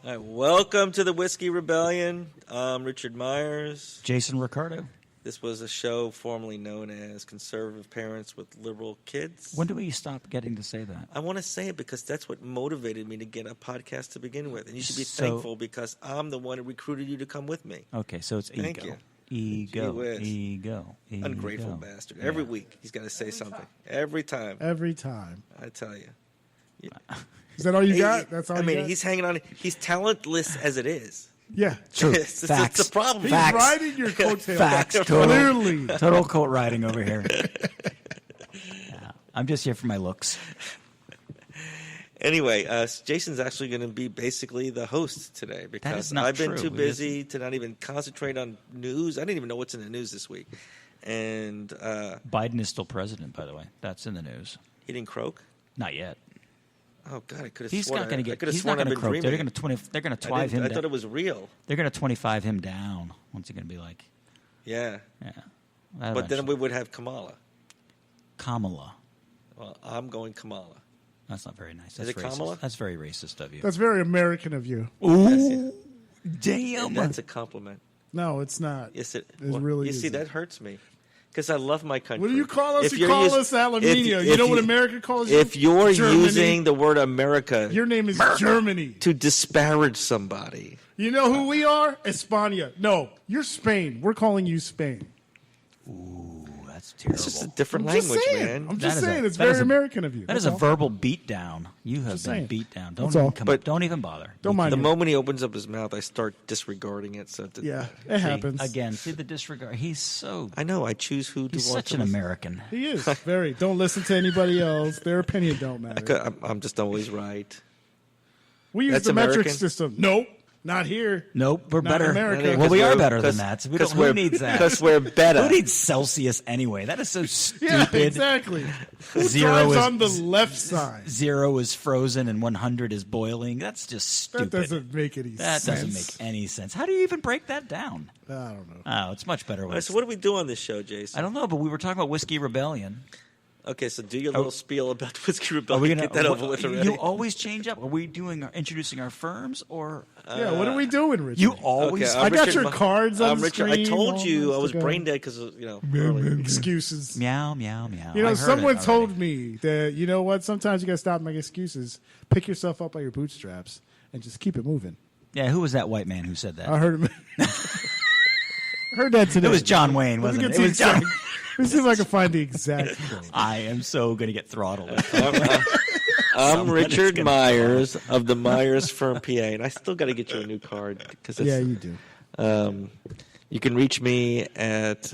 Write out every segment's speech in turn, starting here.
All right, welcome to the Whiskey Rebellion. I'm Richard Myers. Jason Ricardo. This was a show formerly known as Conservative Parents with Liberal Kids. When do we stop getting to say that? I want to say it because that's what motivated me to get a podcast to begin with. And you should be thankful because I'm the one who recruited you to come with me. Okay, so it's ego. Thank you. Ego. Ungrateful bastard. Yeah. Every week he's got to say something. Every time. I tell you. Yeah. Is that all you got? That's all. He's hanging on. He's talentless as it is. Yeah, true. It's a problem. He's Facts. riding your coattails. Facts. Clearly. Total coat riding over here. Yeah, I'm just here for my looks. Anyway, Jason's actually going to be basically the host today because I've been too busy to not even concentrate on news. I didn't even know what's in the news this week. And Biden is still president, by the way. That's in the news. He didn't croak? Not yet. Oh God, I could have He's sworn. not going to get. He's not going to croak. They're going to twive him. I thought it was real. They're going to 25 him down. What's he going to be like? Yeah. Yeah. But then we would have Kamala. Kamala. Well, I'm going Kamala. That's not very nice. Is it racist. Kamala? That's very racist of you. That's very American of you. Ooh, damn. And that's a compliment. No, it's not. Yes, it really You isn't. see, that hurts me because I love my country. What do you call us? If You call us Aluminio. You know what America calls you? If you're Germany. using the word America, Your name is Germany. to disparage somebody. You know who we are? España. No, you're Spain. We're calling you Spain. Ooh, that's terrible. It's just a different I'm just language, saying. man. I'm just That is saying. a- It's that is very a- American of you. That is That's a all. verbal beatdown. You have Just been saying. beat down. That's Don't all. even But- don't even bother. Don't mind The me. moment he opens up his mouth, I start disregarding it. So Yeah, it happens. Again, see the disregard. He's so. I know. I choose who to He's want such to an listen. American. He is very. Don't listen to anybody else. Their opinion don't matter. I'm just always right. We use That's the metric American? system. Nope, not here. Nope, we're Not better. America. Well, we are Because better we're- than that. We because don't, who we're- needs that? Because we're better. Who needs Celsius anyway? That is so stupid. Yeah, exactly. Who Zero drives is- on the left side? 0 is frozen and 100 is boiling. That's just stupid. That doesn't make any sense. That doesn't make any sense. How do you even break that down? I don't know. Oh, it's much better. All When right, so what do we do on this show, Jason? I don't know, but we were talking about Whiskey Rebellion. Okay, so do your little spiel about Whiskey Are Rebellion. we gonna Get that over with already. You always change up. Are we introducing our firms or? Yeah, what are we doing, Richard? You always. Okay, I I'm got Richard your My- cards on I'm the Richard. screen. I told you I all was this brain to dead because earlier. Excuses. Meow meow meow. You know, I heard someone it told already. me that, you know what, sometimes you got to stop making excuses. Pick yourself up by your bootstraps and just keep it moving. Yeah, who was that white man who said that? I heard him. Heard that today. It was John Wayne, Let me wasn't get it? the It was John. exact- Let me see if I can find the exact quote. I am so going to get throttled. I'm Someone is Richard gonna- Myers of the Myers Firm PA, and I still got to get you a new card because Yeah, you do. you can reach me at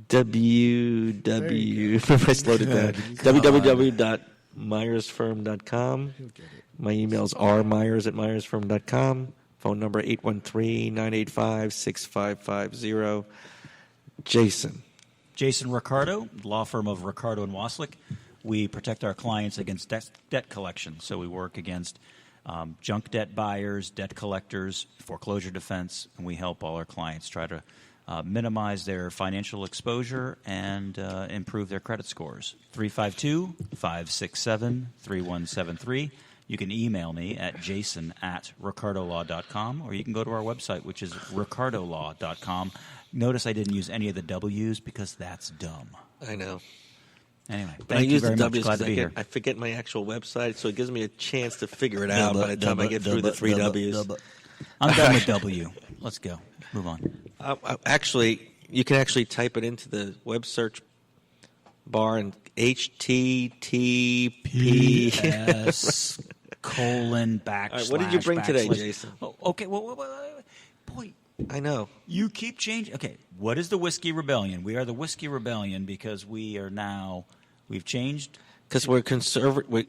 www. I slowed it down. www.myersfirm.com. My emails are myers@myersfirm.com. Phone number 813-985-6550. Jason. Jason Ricardo, law firm of Ricardo and Waslick. We protect our clients against debt collection. So we work against junk debt buyers, debt collectors, foreclosure defense, and we help all our clients try to minimize their financial exposure and improve their credit scores. 352-567-3173. You can email me at jason@ricardolaw.com, or you can go to our website, which is ricardolaw.com. Notice I didn't use any of the W's because that's dumb. I know. Anyway, But I thank you use very the much. W's Glad because to be here. I forget my actual website, so it gives me a chance to figure it out by the time I get through the three W's. I'm done with W. Let's go. Move on. Actually, you can actually type it into the web search bar and HTTP. PS colon backslash. All right, what did you bring today, backslash. Jason? Oh, okay. Well, boy, I know. you keep changing. Okay, what is the Whiskey Rebellion? We are the Whiskey Rebellion because we've changed. Because we're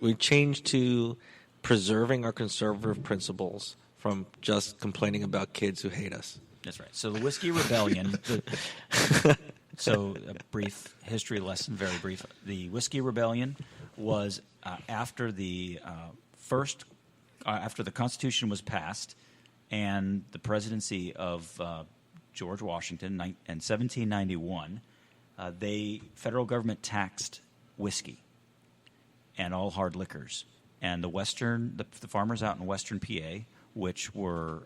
we changed to preserving our conservative principles from just complaining about kids who hate us. That's right. So the Whiskey Rebellion. So a brief history lesson, very brief. The Whiskey Rebellion was after the after the Constitution was passed and the presidency of George Washington in 1791. The federal government taxed whiskey and all hard liquors, and the farmers out in western PA which were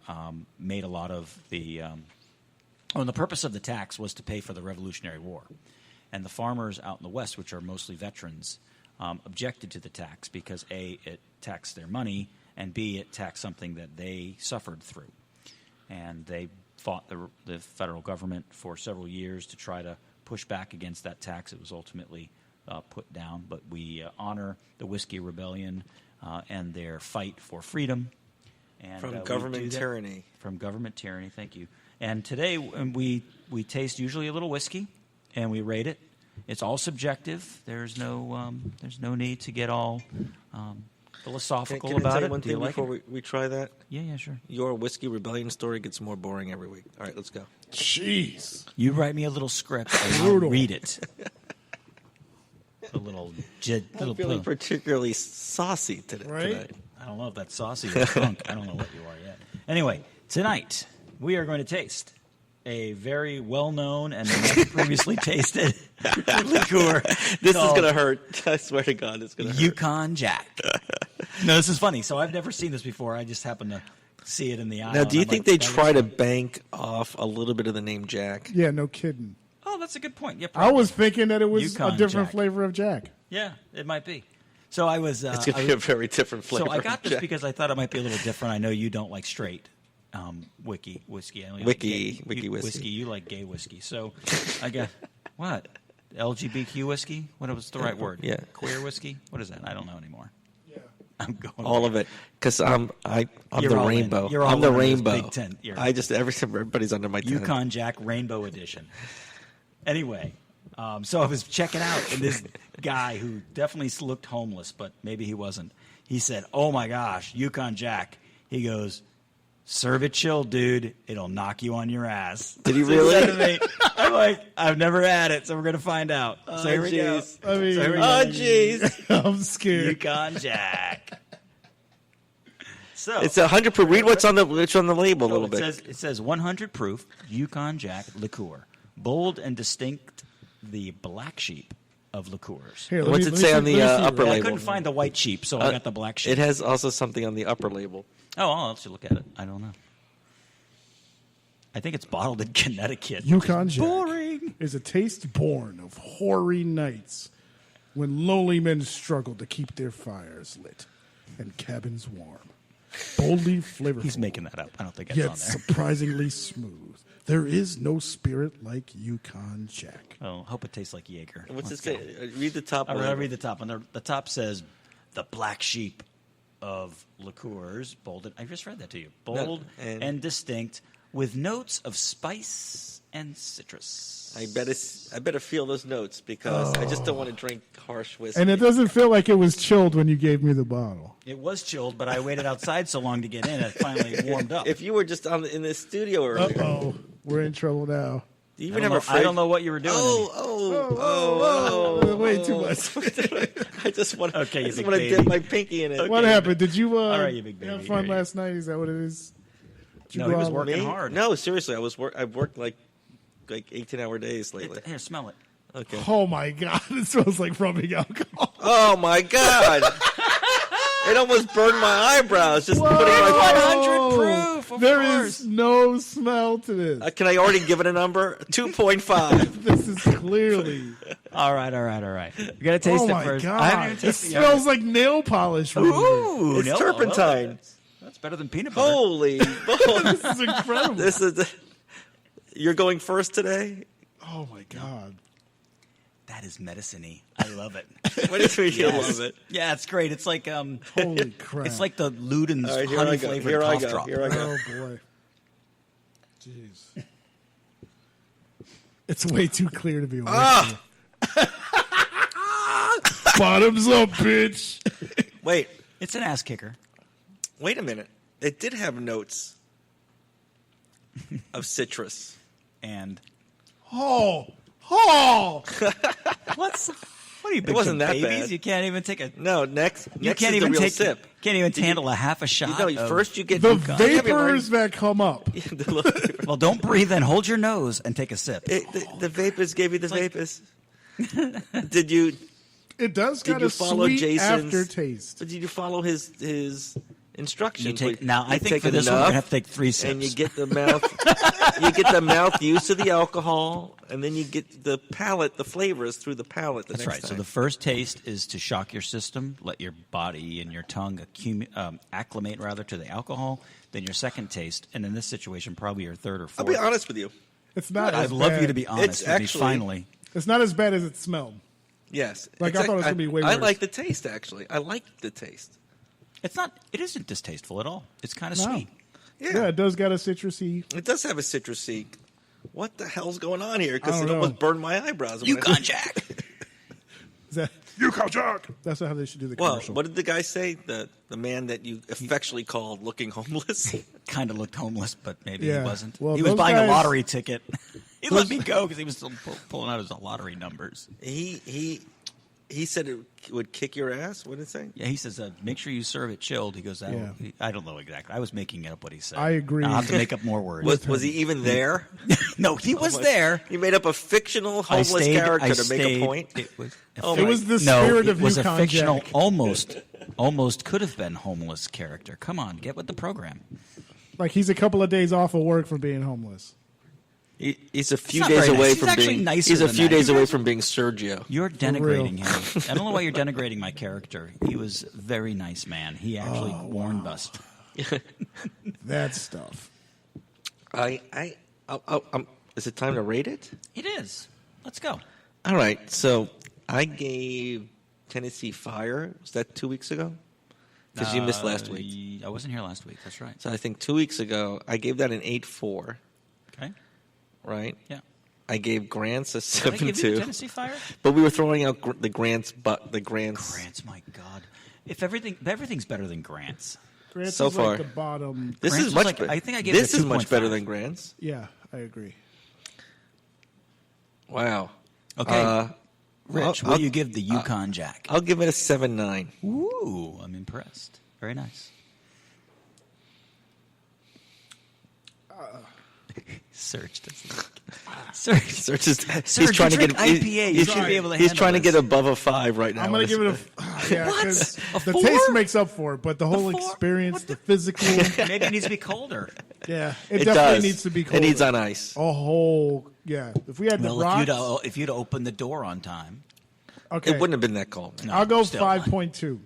made a lot of the the purpose of the tax was to pay for the Revolutionary War. And the farmers out in the West, which are mostly veterans, objected to the tax because, A, it taxed their money, and B, it taxed something that they suffered through. And they fought the federal government for several years to try to push back against that tax. It was ultimately put down. But we honor the Whiskey Rebellion and their fight for freedom. And, from government tyranny. From government tyranny, thank you. And today we taste usually a little whiskey, and we rate it. It's all subjective. There's no need to get all philosophical about it. Can I say one thing before we try that? Yeah, sure. Your Whiskey Rebellion story gets more boring every week. All right, let's go. Jeez. You write me a little script and I'll read it. A little I'm feeling particularly saucy today. Right? Tonight. I don't know if that's saucy or drunk. I don't know what you are yet. Anyway, tonight we are going to taste a very well-known and never previously tasted liqueur. This is going to hurt. I swear to God, it's going to hurt. Yukon Jack. No, this is funny. So I've never seen this before. I just happened to see it in the aisle. Now, do you think they try to bank off a little bit of the name Jack? Yeah, no kidding. Oh, that's a good point. Yeah, I was thinking that it was Yukon a different Jack. flavor of Jack. Yeah, it might be. So I was. It's going to be a very different flavor. So I got this Jack. because I thought it might be a little different. I know you don't like straight whiskey. Whiskey whiskey. You like gay whiskey. So I got what? LGBTQ whiskey? What was the right word? Yeah. Queer whiskey? What is that? I don't know anymore. Yeah. I'm going all of it because I'm the rainbow. You're all I'm the in this rainbow. big tent. Everybody's under my tent. Yukon Jack Rainbow Edition. Anyway, so I was checking out, and this guy who definitely looked homeless, but maybe he wasn't. He said, "Oh my gosh, Yukon Jack." He goes, "Serve it chilled, dude. It'll knock you on your ass." Did he really? He said to me, I'm like, I've never had it, so we're going to find out. So here we go. I mean, jeez. I'm scared. Yukon Jack. So it's 100 proof. Read what's on the label a little bit. It says 100 proof Yukon Jack liqueur, bold and distinct, the black sheep of liqueurs. Here, what's it say on the upper label? I couldn't find the white sheep, so I got the black sheep. It has also something on the upper label. Oh, I'll have to look at it. I don't know. I think it's bottled in Connecticut. Yukon Jack boring. is a taste born of hoary nights when lonely men struggle to keep their fires lit and cabins warm. Boldly flavorful. He's making that up. I don't think it's yet on there. Surprisingly smooth. There is no spirit like Yukon Jack. Oh, hope it tastes like Jaeger. What's it say? Read the top. I'll read the top. And the top says, the black sheep of liqueurs, bold. I just read that to you. Bold and distinct, with notes of spice and citrus. I better feel those notes because I just don't want to drink harsh whiskey. And it doesn't feel like it was chilled when you gave me the bottle. It was chilled, but I waited outside so long to get in. It finally warmed up. If you were just in the studio earlier. Uh-oh. We're in trouble now. Do you even have a fridge? I don't know what you were doing. Way too much. I just want to dip my pinky in it. Okay. What happened? Did you all right, you big baby. have fun last night? Is that what it is? No, he was working hard. No, seriously, I've worked like 18-hour days lately. Here, smell it. Okay. Oh my God! It smells like rubbing alcohol. Oh my God! It almost burned my eyebrows just putting my 100 proof. Of there course. is no smell to this. Can I already give it a number? 2.5. This is clearly. All right. You gotta taste it first. God. I haven't even It tasted smells like nail polish. Ooh, it's turpentine. That's better than peanut butter. Holy! This is incredible. You're going first today. Oh my God. That is medicine-y. I love it. What do you mean you love it? Yeah, it's great. It's like holy crap. It's like the Luden's right, honey-flavored cough drop. Here I go. Oh boy. Jeez. It's way too clear to be honest. Bottoms up, bitch. Wait. It's an ass kicker. Wait a minute. It did have notes of citrus. And What are you big? It wasn't that babies? bad. You can't even take a next. You Next can't is even the real take sip. Can't even handle a half a shot. First you get the Yukon. vapors that come up. Well, don't breathe in. Hold your nose and take a sip. The vapors gave you the vapors. Did you? It does Did got you a follow sweet Jason's aftertaste. Did you follow his instructions. I think for this one, we're going to have to take 3 sips. And you get the mouth, used to the alcohol, and then you get the palate, the flavors through the palate. That's right. So the first taste is to shock your system, let your body and your tongue acclimate to the alcohol. Then your second taste, and in this situation, probably your third or fourth. I'll be honest with you. It's not. I'd love you to be honest with me. Finally, it's not as bad as it smelled. Yes, I thought it was going to be way worse. I like the taste. Actually, I like the taste. It's not. It isn't distasteful at all. It's kind of sweet. Yeah, it does got a citrusy. It does have a citrusy. What the hell's going on here? Because it almost burned my eyebrows. Yukon Jack. Is that Yukon Jack? That's not how they should do the commercial. Well, what did the guy say? The man that you affectionately called looking homeless? Kind of looked homeless, but maybe he wasn't. Well, he was buying a lottery ticket. He let me go because he was still pulling out his lottery numbers. He said it would kick your ass? What did it say? Yeah, he says, make sure you serve it chilled. He goes, I don't know exactly. I was making up what he said. I agree. I'll have to make up more words. Was he even there? No, he was there. You made up a fictional homeless character to make a point? It was the spirit of Yukon Jack. It was a fictional, almost could have been homeless character. Come on, get with the program. Like he's a couple of days off of work from being homeless. He's a few days away from being. He's a few days away from being Sergio. You're denigrating him. I don't know why you're denigrating my character. He was a very nice man. He actually warned us. That stuff. Is it time to rate it? It is. Let's go. All right. So I gave Tennessee Fire. Was that 2 weeks ago? Because you missed last week. I wasn't here last week. That's right. So I think 2 weeks ago I gave that an 8.4. Okay. Right? Yeah. I gave Grants a 7.2. Did I give you the Tennessee Fire? But we were throwing out the Grants, Grants, my God! If everything's better than Grants. Grants so is far, like the bottom. This Grants is much. I think I gave this it a is much better than Grants. Yeah, I agree. Wow. Okay. Rich, what do you give the Yukon Jack? I'll give it a 7.9. Ooh, I'm impressed. Very nice. Serge he's trying to get IPA. You should be able to. He's trying to get above a 5 right now. I'm going to give it because the taste makes up for it, but the whole experience, the physical. Maybe it needs to be colder. Yeah, it definitely needs to be colder. It needs on ice. If we had the rocks, if you'd opened the door on time, okay, it wouldn't have been that cold. No, I'll go 5.2.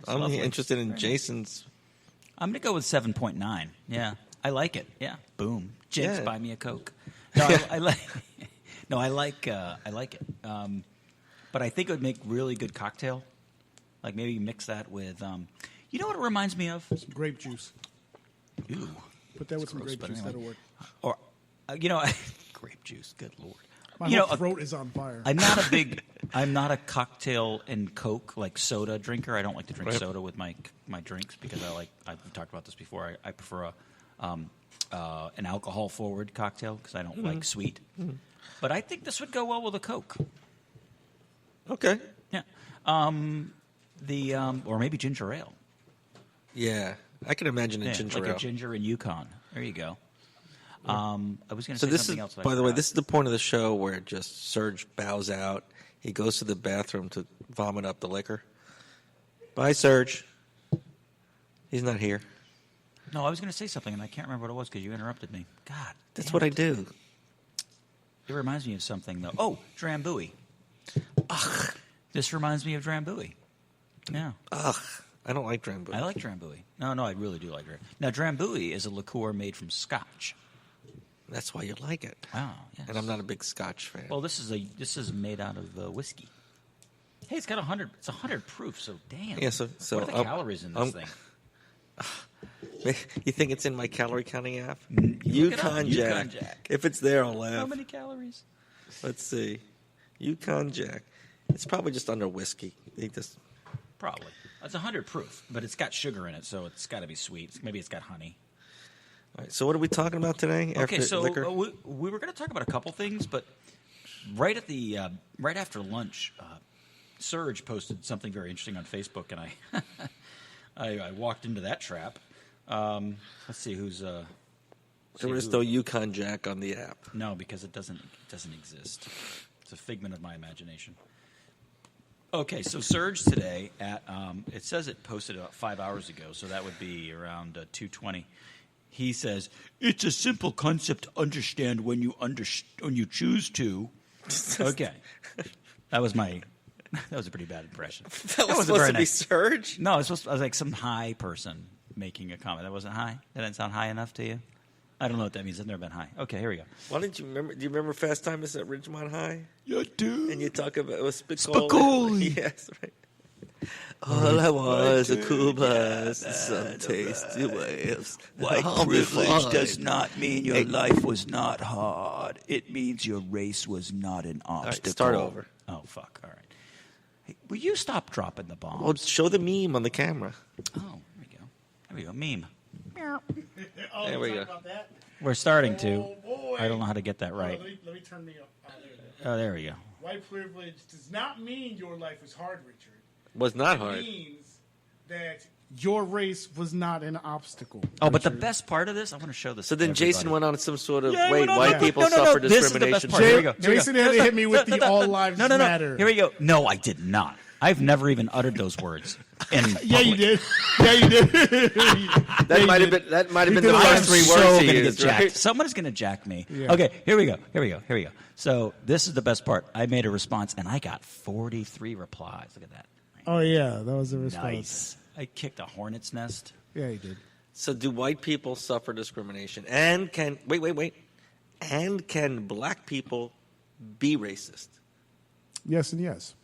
I'm interested in Jason's. I'm going to go with 7.9. Yeah. I like it. Yeah. Boom. Jinx, buy me a Coke. No, I like. No, I like it. But I think it would make really good cocktail. Like maybe you mix that with. You know what it reminds me of? Some grape juice. Ooh. Put that with some grape juice. That'll work. Or, grape juice. Good Lord. My whole throat is on fire. I'm not a cocktail and Coke like soda drinker. I don't like to drink soda with my drinks because I've talked about this before. I prefer an alcohol forward cocktail because I don't like sweet. Mm-hmm. But I think this would go well with a Coke. Okay. Yeah. Or maybe ginger ale. Yeah, I can imagine a ginger ale. Like a ginger and Yukon. There you go. I was going to say something else. By the way, this is the point of the show where just Serge bows out. He goes to the bathroom to vomit up the liquor. Bye, Serge. He's not here. No, I was going to say something, and I can't remember what it was because you interrupted me. God, that's what I do. It reminds me of something, though. Oh, Drambuie. Ugh. This reminds me of Drambuie. Yeah. Ugh. I don't like Drambuie. I like Drambuie. No, I really do like Drambuie. Now, Drambuie is a liqueur made from Scotch. That's why you like it. Oh, yes. And I'm not a big Scotch fan. Well, this is made out of whiskey. Hey, it's got 100. It's 100 proof. So damn. Yeah. So what are the calories in this thing? You think it's in my calorie counting app? Yukon Jack. If it's there, I'll laugh. How many calories? Let's see. Yukon Jack. It's probably just under whiskey. Probably. It's 100 proof, but it's got sugar in it, so it's got to be sweet. Maybe it's got honey. All right, so what are we talking about today? Okay, so we were going to talk about a couple things, but right after lunch, Serge posted something very interesting on Facebook, and I walked into that trap. Let's see who's. There is no Yukon Jack on the app. No, because it doesn't exist. It's a figment of my imagination. Okay, so Surge today at it says it posted about 5 hours ago, so that would be around 2:20. He says it's a simple concept to understand when you choose to. Okay, that was a pretty bad impression. That was supposed to be Surge? No, I was like some high person making a comment. That wasn't high. That didn't sound high enough to you. I don't know what that means. I've never been high. Okay, here we go. Why didn't you remember? Do you remember Fast Times at Ridgemont High? Yeah, dude. And you talk about it was Spicoli. Yes, right. All I want is a cool blast and some tasty waves. White privilege does not mean your life was not hard. It means your race was not an obstacle. All right, start over. Oh, fuck. All right. Hey, will you stop dropping the bombs? Well, show the meme on the camera. Oh, there we go. There we go. Meme. There we go. We're starting to. Oh, boy. I don't know how to get that right. Let me turn the. There we go. White privilege does not mean your life was hard, Richard. Was not hard. It means that your race was not an obstacle. Oh, but the best part of this, I want to show this. So then Jason went on some sort of white people suffer discrimination. This is the best part. Here we go. Jason had to hit me with the all lives matter. Here we go. No, I did not. I've never even uttered those words. Yeah, you did. Yeah, you did. That might have been the first 3 words he used. Right? Someone's going to jack me. Yeah. Okay, here we go. So this is the best part. I made a response, and I got 43 replies. Look at that. Oh, yeah, that was a response. Nice. I kicked a hornet's nest. Yeah, you did. So do white people suffer discrimination? And can And can black people be racist? Yes and yes.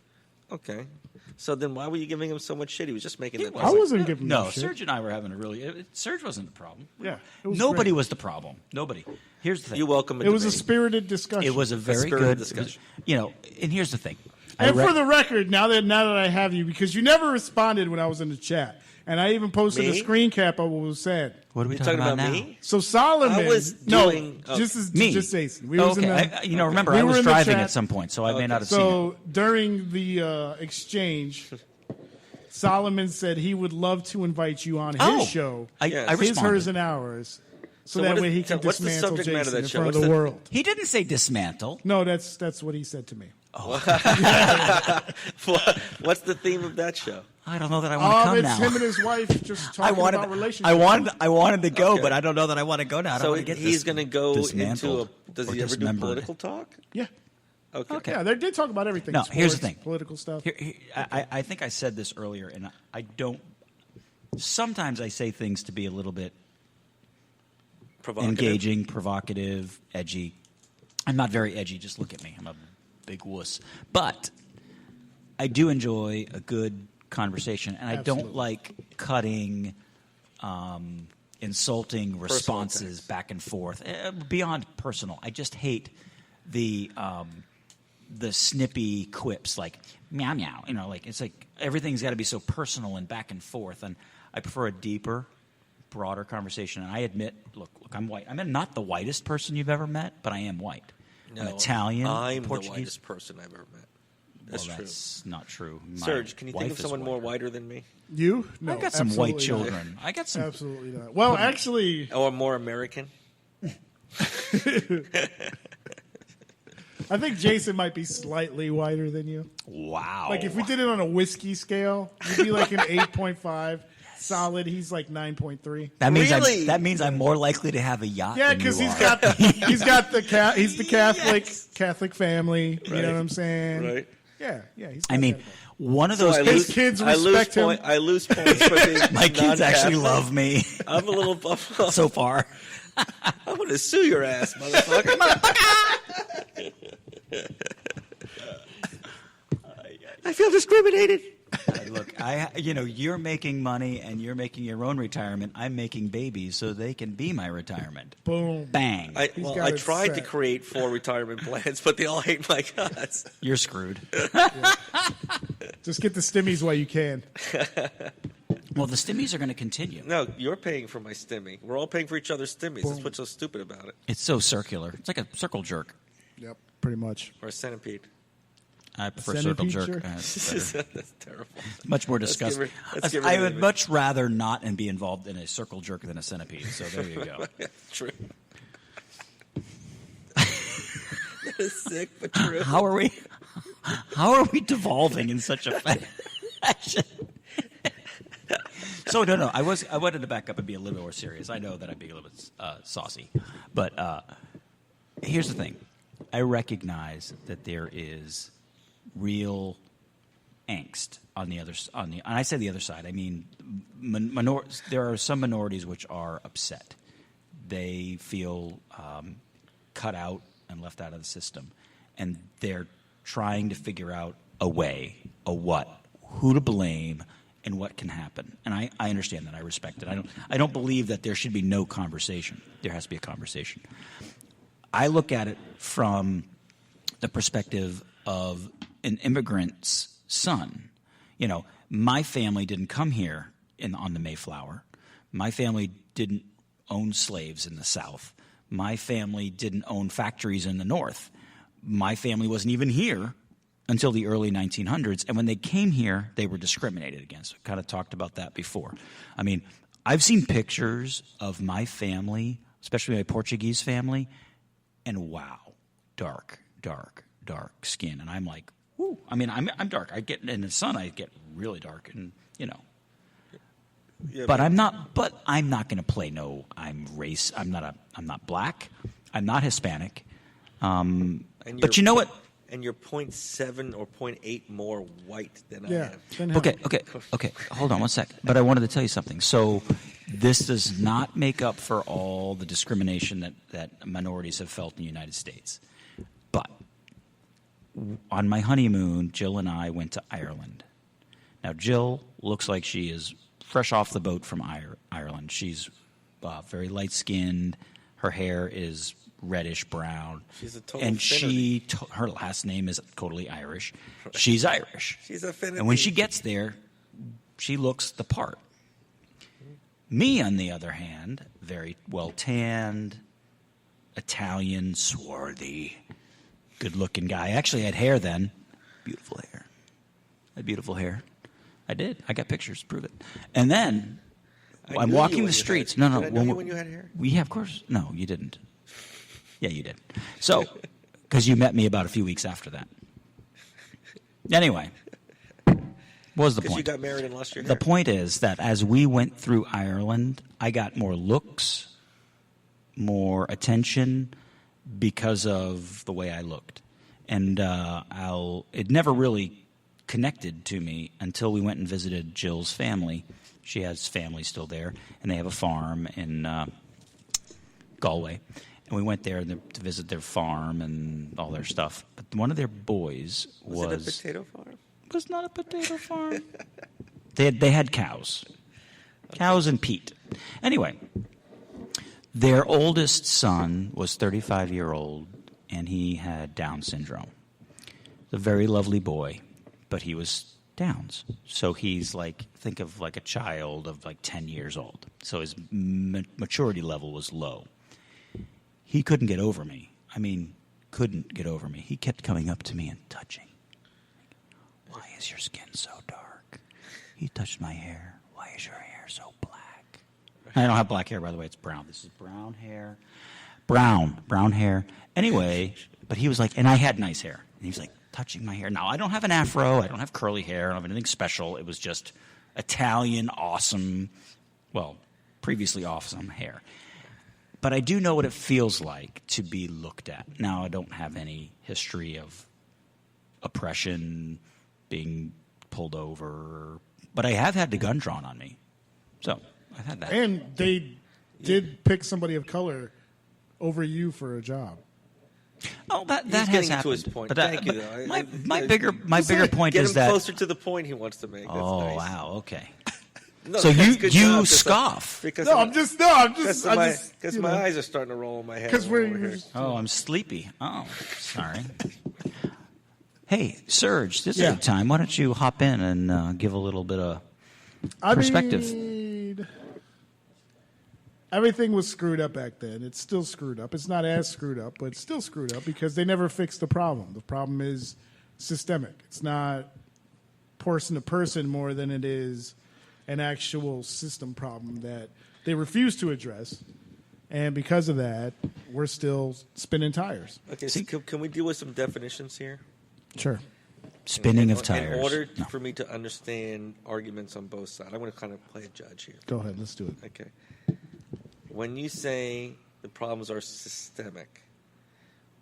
Okay. So then why were you giving him so much shit? He was just making that. I wasn't giving him No, shit. Serge and I were having a really... Serge wasn't the problem. Yeah. Nobody great. was the problem. Nobody. Here's the thing. You welcome It was a spirited discussion. It was a very good discussion. And here's the thing. And for the record, now that I have you, because you never responded when I was in the chat, and I even posted a screen cap of what was said. What are we talking about now? me? So Solomon, I was doing just me. Just Jason. We remember I was driving at some point, so I may not have seen it. So during the exchange, Solomon said he would love to invite you on his show. I his, responded. hers, and ours. So that way he can dismantle Jason in front of the world. He didn't say dismantle. No, that's what he said to me. Oh. What's the theme of that show? I don't know that I want to come it's now. him and his wife just talking about relationships. I wanted to go, but I don't know that I want to go now. I don't want to get he's going to go into a... Does he ever do dismembered. political talk? Yeah. Okay. Yeah, they did talk about everything. No, sports, here's the thing. Political stuff. I think I said this earlier, and I don't... Sometimes I say things to be a little bit engaging, provocative, edgy. I'm not very edgy. Just look at me. I'm a big wuss. But I do enjoy a good conversation, and I don't like cutting insulting responses back and forth. Beyond personal. I just hate the snippy quips like meow meow. It's like everything's got to be so personal and back and forth, and I prefer a deeper, broader conversation. And I admit, look, I'm white. I'm not the whitest person you've ever met, but I am white. No, I'm Italian. I'm Portuguese. the whitest person I've ever met. That's not true. Serge, can you think of someone more whiter than me? You? No, I got some white children. I got some. Absolutely not. Well, actually, or more American. I think Jason might be slightly whiter than you. Wow. Like if we did it on a whiskey scale, you'd be like an 8.5. Solid. He's like 9.3. That means I'm more likely to have a yacht. Yeah, because he's got the Catholic family. Right. You know what I'm saying? Right. Yeah. One of those his kids respect him. I lose points for being my kids actually love me. I'm a little buff so far. I'm going to sue your ass, motherfucker. I feel discriminated. Look, you're making money and you're making your own retirement. I'm making babies so they can be my retirement. Boom. Bang. I tried to create 4 retirement plans, but they all hate my guts. You're screwed. Yeah. Just get the stimmies while you can. Well, the stimmies are going to continue. No, you're paying for my stimmy. We're all paying for each other's stimmies. Boom. That's what's so stupid about it. It's so circular. It's like a circle jerk. Yep, pretty much. Or a centipede. I prefer circle jerk. That's terrible. Much more disgusting. I would much rather not and be involved in a circle jerk than a centipede. So there you go. True. That is sick, but true. How are we How are we devolving in such a fashion? So no. I wanted to back up and be a little bit more serious. I know that I'm being a little bit saucy, but here's the thing. I recognize that there is real angst and I say the other side. I mean, there are some minorities which are upset. They feel cut out and left out of the system, and they're trying to figure out a way, who to blame, and what can happen. And I understand that. I respect it. I don't believe that there should be no conversation. There has to be a conversation. I look at it from the perspective of an immigrant's son. You know, my family didn't come here on the Mayflower. My family didn't own slaves in the South. My family didn't own factories in the North. My family wasn't even here until the early 1900s. And when they came here, they were discriminated against. We kind of talked about that before. I mean, I've seen pictures of my family, especially my Portuguese family, and wow, dark skin. And I'm like, whoo. I mean, I'm dark. I get in the sun, I get really dark, and you know. Yeah, but I'm not going to play I'm not black. I'm not Hispanic. But you know what? And you're 0.7 or 0.8 more white than I am. Okay. Hold on one sec. But I wanted to tell you something. So this does not make up for all the discrimination that minorities have felt in the United States. But on my honeymoon, Jill and I went to Ireland. Now, Jill looks like she is fresh off the boat from Ireland. She's very light-skinned. Her hair is reddish brown. She's a total and affinity. Her last name is totally Irish. She's Irish. She's affinity. And when she gets there, she looks the part. Me, on the other hand, very well-tanned, Italian, swarthy, good-looking guy. I actually had hair then. Beautiful hair. I had beautiful hair. I did. I got pictures to prove it. And then I'm walking the streets. No. Did I know you when you had hair? Yeah, of course. No, you didn't. Yeah, you did. So, because you met me about a few weeks after that. Anyway, what was the point? Because you got married and lost your hair. The point is that as we went through Ireland, I got more looks, more attention because of the way I looked. And it never really connected to me until we went and visited Jill's family. She has family still there, and they have a farm in Galway. And we went there to visit their farm and all their stuff. But one of their boys was it a potato farm? It was not a potato farm. They had cows. Cows and peat. Anyway, their oldest son was 35-year-old, and he had Down syndrome. A very lovely boy, but he was Downs. So he's think of like a child of 10 years old. So his maturity level was low. He couldn't get over me. I mean, couldn't get over me. He kept coming up to me and touching. Why is your skin so dark? He touched my hair. Why is your hair so black? I don't have black hair, by the way. It's brown. This is brown hair. Brown hair. Anyway, but he was like, and I had nice hair. And he was like, touching my hair. Now, I don't have an afro. I don't have curly hair. I don't have anything special. It was just Italian, awesome, previously awesome hair. But I do know what it feels like to be looked at. Now, I don't have any history of oppression, being pulled over, but I have had the gun drawn on me. So, I've had that. And they did pick somebody of color over you for a job. Oh, that He's has getting happened. to his point. But Thank you, though. My bigger point Get is him that. closer to the point he wants to make. That's nice. Wow, okay. No, so that's good you job, scoff. Because Because my eyes are starting to roll in my head. Because we're over here. Oh, I'm sleepy. Oh, sorry. Hey, Serge, this is a good time. Why don't you hop in and give a little bit of perspective? Everything was screwed up back then. It's still screwed up. It's not as screwed up, but it's still screwed up because they never fixed the problem. The problem is systemic. It's not person to person more than it is an actual system problem that they refuse to address. And because of that, we're still spinning tires. Okay, so can we deal with some definitions here? Sure. Spinning of tires. In order for me to understand arguments on both sides, I'm going to kind of play a judge here. Go ahead, let's do it. Okay. When you say the problems are systemic,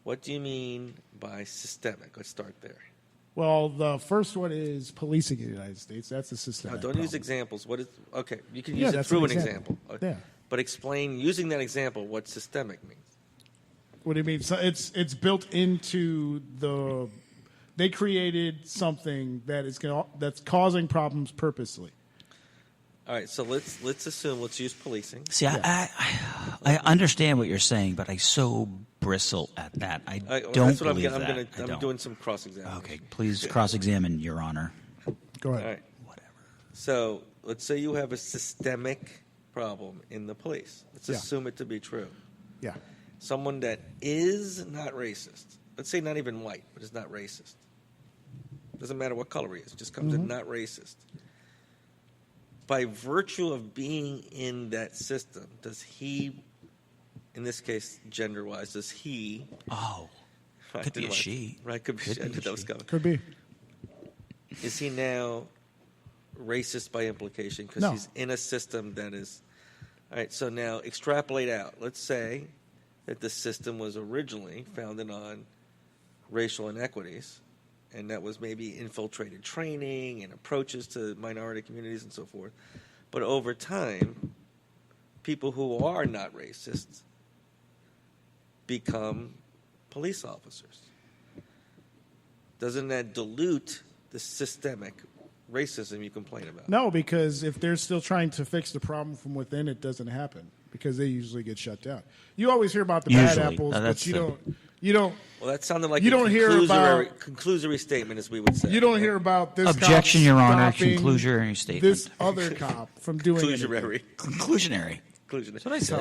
what do you mean by systemic? Let's start there. Well, the first one is policing in the United States. That's a systemic Don't problem. use examples. Okay, you can use it through an example. Yeah. But explain, using that example, what systemic means. What do you mean? So it's built into the. They created something that's causing problems purposely. All right, so let's assume. Let's use policing. See, I understand what you're saying, but I so bristle at that. I don't that's what believe I'm doing some cross-examination. Okay, please cross-examine, Your Honor. Go ahead. All right. Whatever. So let's say you have a systemic problem in the police. Let's assume it to be true. Yeah. Someone that is not racist. Let's say not even white, but is not racist. Doesn't matter what color he is. Just comes in not racist. By virtue of being in that system, does he, in this case, gender-wise, does he... Oh, could be a she. Right, could be a she. I knew that was coming. Could be. Is he now racist by implication because he's in a system that is... All right, so now extrapolate out. Let's say that the system was originally founded on racial inequities, and that was maybe infiltrated training and approaches to minority communities and so forth. But over time, people who are not racist become police officers. Doesn't that dilute the systemic racism you complain about? No, because if they're still trying to fix the problem from within, it doesn't happen because they usually get shut down. You always hear about the bad apples, but you don't. Well, that sounded like you don't hear about conclusory statement, as we would say. You don't hear about this. Objection, Your Honor. Stopping conclusory statement. This other cop from doing conclusory. Conclusionary. That's what I said.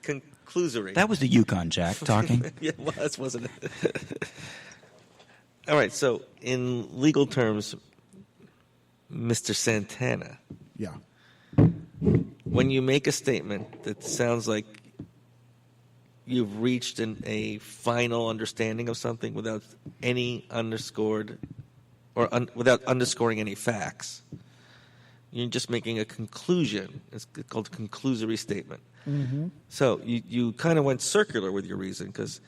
Conclusory. That was the Yukon Jack talking. Yeah, it was, wasn't it? All right. So, in legal terms, Mr. Santana. Yeah. When you make a statement that sounds like you've reached a final understanding of something without any underscored or without underscoring any facts, you're just making a conclusion. It's called a conclusory statement. Mm-hmm. So you kind of went circular with your reason, because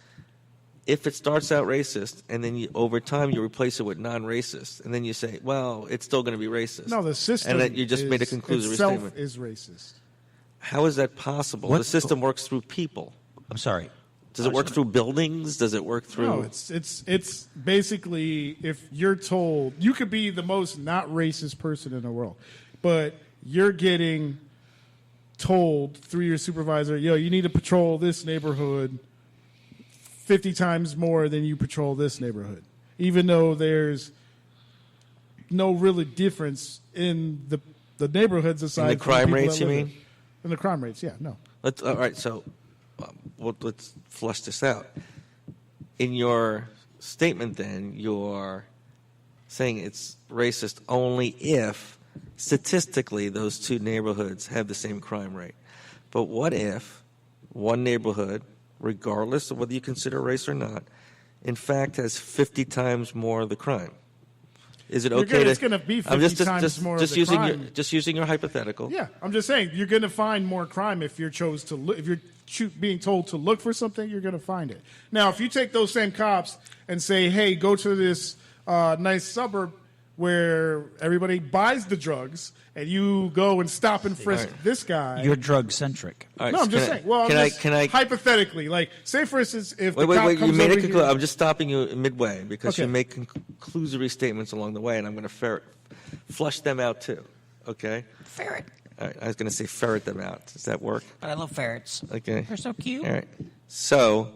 if it starts out racist and then over time you replace it with non-racist, and then you say, well, it's still going to be racist. No, the system and then you just made a conclusory statement. Is racist. How is that possible? The system works through people. I'm sorry. Does it work through buildings? Does it work through... No, it's basically, if you're told, you could be the most not racist person in the world, but you're getting told through your supervisor, you need to patrol this neighborhood 50 times more than you patrol this neighborhood, even though there's no really difference in the neighborhoods aside in the crime rates, you mean? In the crime rates, yeah, no. All right, so let's flush this out. In your statement, then, you're saying it's racist only if, statistically, those two neighborhoods have the same crime rate. But what if one neighborhood, regardless of whether you consider race or not, in fact has 50 times more of the crime? Is it okay it's going to be 50 times more of the crime. Just using your hypothetical. Yeah, I'm just saying you're going to find more crime if you're being told to look for something. You're going to find it. Now, if you take those same cops and say, "Hey, go to this nice suburb where everybody buys the drugs," and you go and stop and frisk this guy, you're drug centric. Right, no, I'm just saying. Well, hypothetically, like, say for instance, if the cop comes you made over a here, I'm just stopping you midway because you make conclusory statements along the way, and I'm going to flush them out too. Okay. Ferret. All right, I was going to say ferret them out. Does that work? But I love ferrets. Okay. They're so cute. All right. So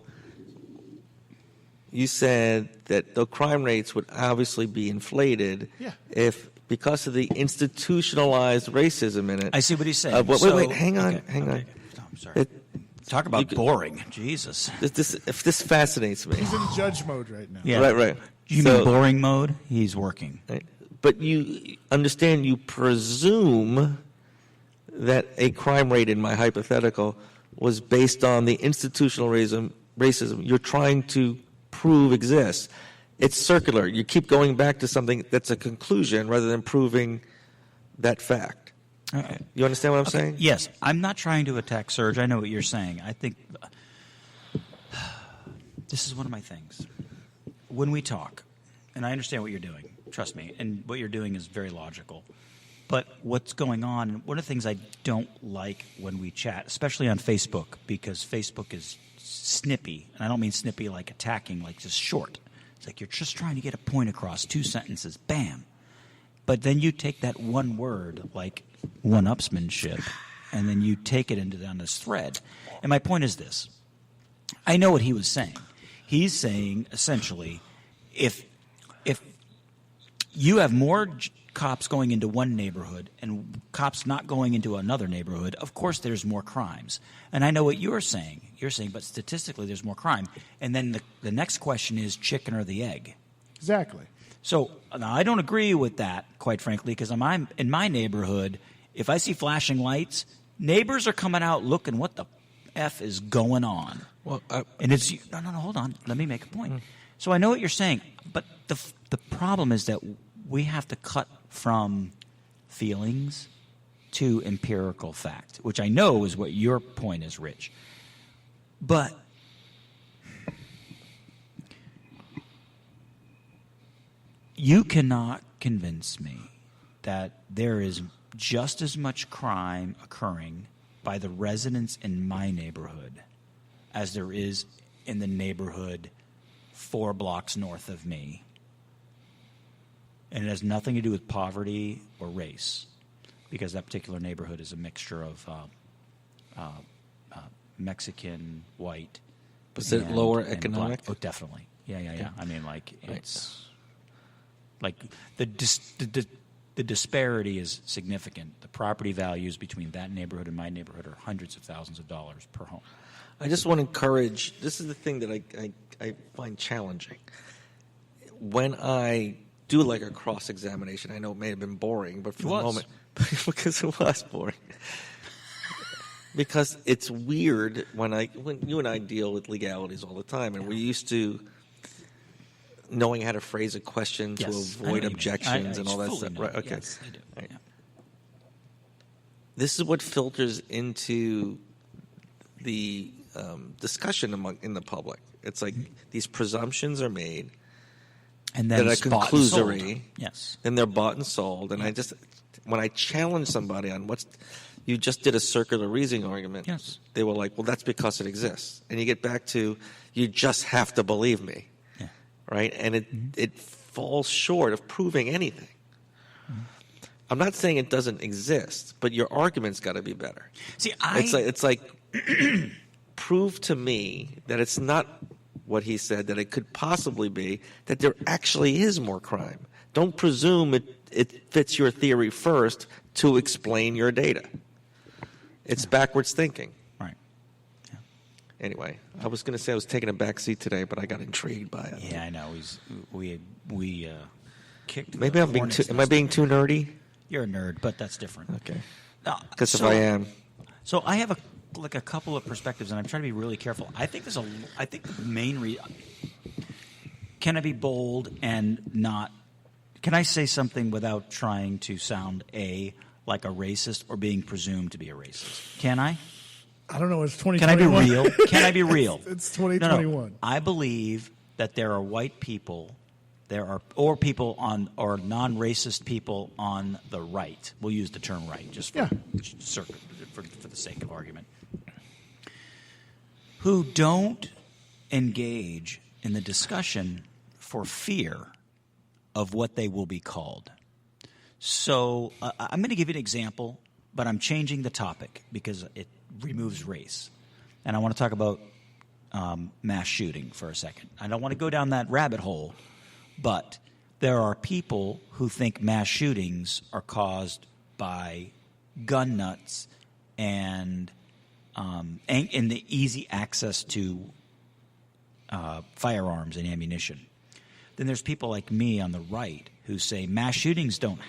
you said that the crime rates would obviously be inflated if, because of the institutionalized racism in it. I see what he's saying. Wait, hang on. Oh, I'm sorry. Talk about boring. Jesus. This fascinates me. He's in judge mode right now. Yeah. Right. You mean boring mode? He's working. Right. But you understand, you presume that a crime rate in my hypothetical was based on the institutional racism you're trying to prove exists. it's circular. You keep going back to something that's a conclusion rather than proving that fact. You understand what I'm saying? Yes. I'm not trying to attack Serge. I know what you're saying. I think this is one of my things. When we talk, and I understand what you're doing, trust me, and what you're doing is very logical. But what's going on, one of the things I don't like when we chat, especially on Facebook, because Facebook is snippy, and I don't mean snippy like attacking, like just short. It's like you're just trying to get a point across, 2 sentences, bam. But then you take that one word, like one-upsmanship, and then you take it into down this thread. And my point is this. I know what he was saying. He's saying, essentially, if you have more cops going into one neighborhood and cops not going into another neighborhood, of course there's more crimes. And I know what you're saying. You're saying, but statistically there's more crime. And then the next question is chicken or the egg. Exactly. So now I don't agree with that, quite frankly, because I'm in my neighborhood, if I see flashing lights, neighbors are coming out looking what the F is going on. Well, and it's no, hold on. Let me make a point. So I know what you're saying, but the problem is that we have to cut from feelings to empirical fact, which I know is what your point is, Rich. But you cannot convince me that there is just as much crime occurring by the residents in my neighborhood as there is in the neighborhood 4 blocks north of me. And it has nothing to do with poverty or race, because that particular neighborhood is a mixture of Mexican, white. Was it lower and economic? black. Oh, definitely. Yeah. I mean, like, it's like the disparity is significant. The property values between that neighborhood and my neighborhood are hundreds of thousands of dollars per home. I just want to encourage, this is the thing that I find challenging. When I do like a cross-examination, I know it may have been boring, but for the moment, because it was boring. Because it's weird when you and I deal with legalities all the time, and we're used to knowing how to phrase a question to avoid objections and all that stuff. Right? Okay. Yes, I do. Right. Yeah. This is what filters into the discussion in the public. It's like these presumptions are made, and then that are conclusory. Yes. Then they're bought and sold. And when I challenge somebody on you just did a circular reasoning argument. Yes. They were like, well, that's because it exists. And you get back to, you just have to believe me. Yeah. Right? And it falls short of proving anything. I'm not saying it doesn't exist, but your argument's got to be better. See, It's like prove to me that it's not what he said, that it could possibly be, that there actually is more crime. Don't presume it fits your theory first to explain your data. It's backwards thinking. Right. Yeah. Anyway, I was going to say I was taking a back seat today, but I got intrigued by it. Yeah, I know. We kicked. Maybe am I being too nerdy? You're a nerd, but that's different. Okay. Because if I am. So I have a couple of perspectives, and I'm trying to be really careful. I think the main reason. Can I be bold and not? Can I say something without trying to sound like a racist or being presumed to be a racist? Can I? I don't know. It's 2021. Can I be real? Can I be real? It's 2021. No. I believe that there are white people, or people or non-racist people on the right. We'll use the term right just for the sake of argument. Who don't engage in the discussion for fear of what they will be called. So I'm going to give you an example, but I'm changing the topic because it removes race. And I want to talk about mass shooting for a second. I don't want to go down that rabbit hole, but there are people who think mass shootings are caused by gun nuts and the easy access to firearms and ammunition. Then there's people like me on the right who say mass shootings don't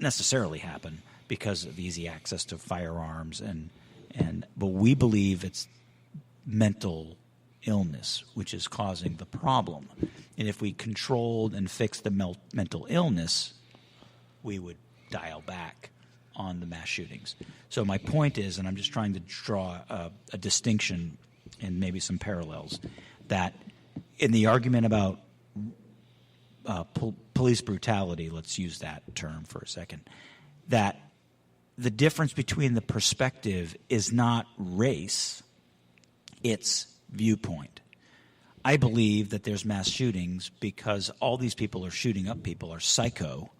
necessarily happen because of easy access to firearms but we believe it's mental illness, which is causing the problem. And if we controlled and fixed the mental illness, we would dial back on the mass shootings. So my point is, and I'm just trying to draw a distinction and maybe some parallels, that in the argument about police brutality, let's use that term for a second, that the difference between the perspective is not race, it's viewpoint. I believe that there's mass shootings because all these people are shooting up people are psycho.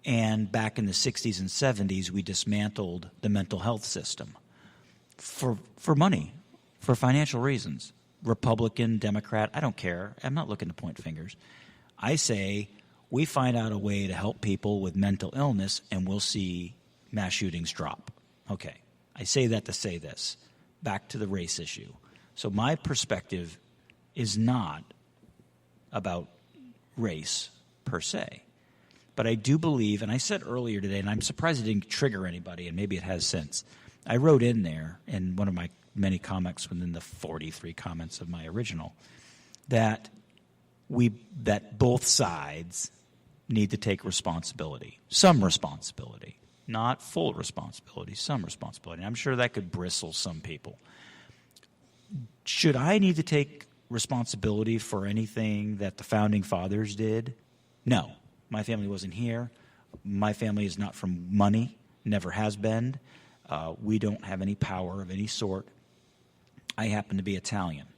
And back in the 60s and 70s, we dismantled the mental health system for money, for financial reasons. Republican, Democrat, I don't care. I'm not looking to point fingers. I say we find out a way to help people with mental illness and we'll see mass shootings drop. Okay, I say that to say this. Back to the race issue. So my perspective is not about race per se. But I do believe, and I said earlier today, and I'm surprised it didn't trigger anybody, and maybe it has since. I wrote in there, in one of my many comments within the 43 comments of my original, that both sides need to take responsibility, some responsibility, not full responsibility, some responsibility. And I'm sure that could bristle some people. Should I need to take responsibility for anything that the Founding Fathers did? No. My family wasn't here. My family is not from money, never has been. We don't have any power of any sort. I happen to be Italian.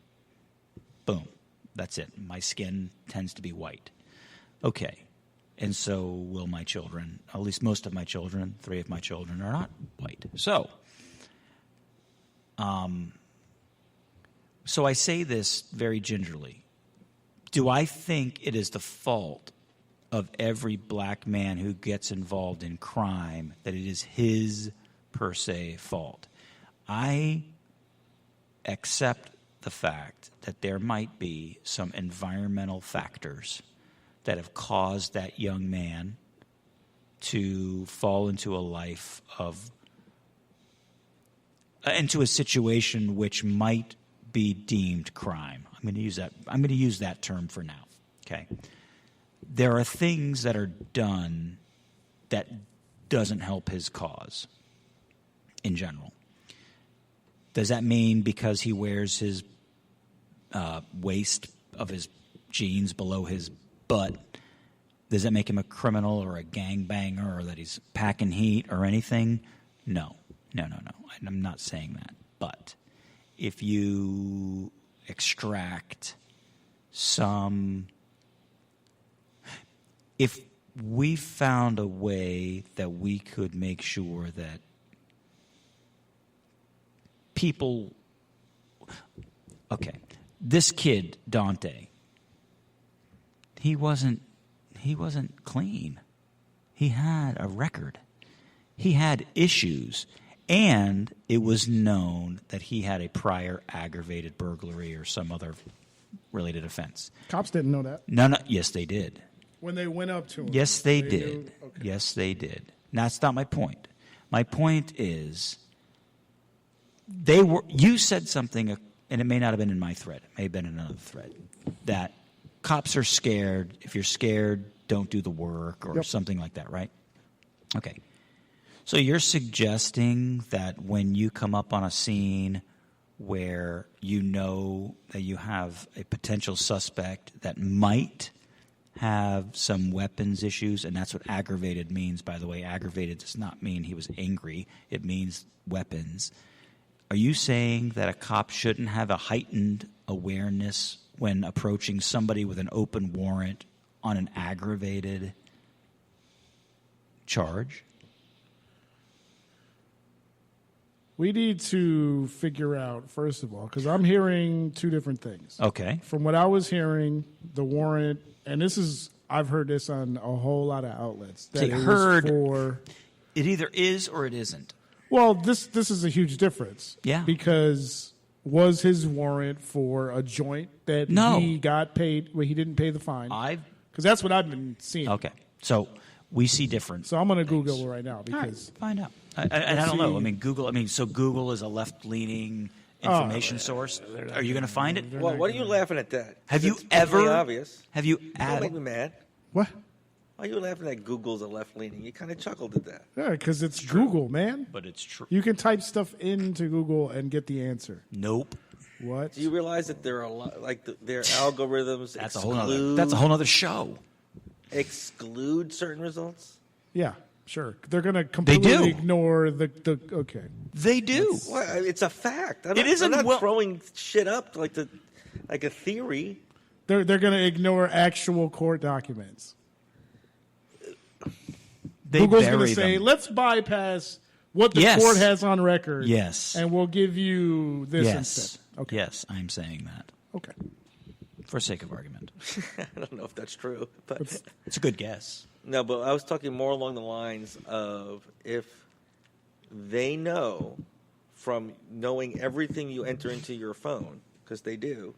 Boom. That's it. My skin tends to be white. Okay. And so will my children. At least most of my children, 3 of my children, are not white. So I say this very gingerly. Do I think it is the fault of every black man who gets involved in crime that it is his per se fault? I accept the fact that there might be some environmental factors that have caused that young man to fall into a life of into a situation which might be deemed crime. I'm going to use that term for now. Okay. There are things that are done that doesn't help his cause in general. Does that mean because he wears his waist of his jeans below his butt, does that make him a criminal or a gangbanger or that he's packing heat or anything? No. I'm not saying that. But if you extract if we found a way that we could make sure that people, okay, this kid, Dante, he wasn't clean. He had a record. He had issues. And it was known that he had a prior aggravated burglary or some other related offense. Cops didn't know that. No. Yes, they did. When they went up to him. Yes, they did. Knew? Okay. Yes, they did. That's not my point. My point is you said something, and it may not have been in my thread. It may have been in another thread, that cops are scared. If you're scared, don't do the work or something like that, right? Okay. So you're suggesting that when you come up on a scene where you know that you have a potential suspect that might have some weapons issues, and that's what aggravated means, by the way. Aggravated does not mean he was angry. It means weapons. Are you saying that a cop shouldn't have a heightened awareness when approaching somebody with an open warrant on an aggravated charge? We need to figure out, first of all, because I'm hearing two different things. Okay. From what I was hearing, the warrant, and I've heard this on a whole lot of outlets. That It either is or it isn't. Well, this is a huge difference. Yeah. Because was his warrant for a joint that he got paid, well, he didn't pay the fine? Because that's what I've been seeing. Okay. So we see different. So I'm going to things. Google it right now because find out. I don't know. I mean, Google. So Google is a left-leaning information source. Are you going to find it? Well, what are you laughing at that? Have you It's patently ever? obvious. Have you Don't make me mad. What? Why are you laughing at Google's a left-leaning? You kind of chuckled at that. Yeah, because it's Google, man. But it's true. You can type stuff into Google and get the answer. Nope. What? Do you realize that there are a lot, like their algorithms That's a whole nother show. exclude certain results? Yeah, sure. They're going to completely do. ignore the. Okay. They do. Well, it's a fact. It isn't I'm not well- throwing shit up like a theory. They're going to ignore actual court documents. They Google's going bury to say, them. let's bypass what the Yes. court has on record. Yes. And we'll give you this Yes. instead. Okay. Yes, I'm saying that Okay. for sake of argument. I don't know if that's true, but It's a good guess. no. But I was talking more along the lines of if they know from knowing everything you enter into your phone, because they do,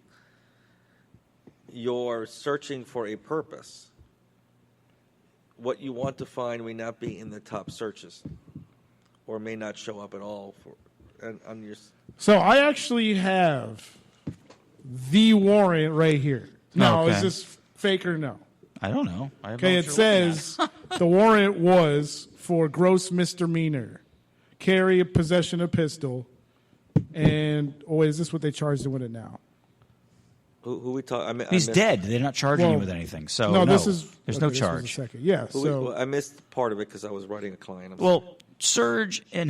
you're searching for a purpose. What you want to find may not be in the top searches, or may not show up at all on your. So I actually have the warrant right here. Now, Okay. is this fake or no? I don't know. I have Okay, no it clue. says the warrant was for gross misdemeanor, carry, possession of pistol, and is this what they charged him with it now? Who we talk? He's dead. They're not charging Well, you with anything. So no, this is there's okay, no this was the charge. second. Yeah, so I missed part of it because I was writing a client. Well, Serge in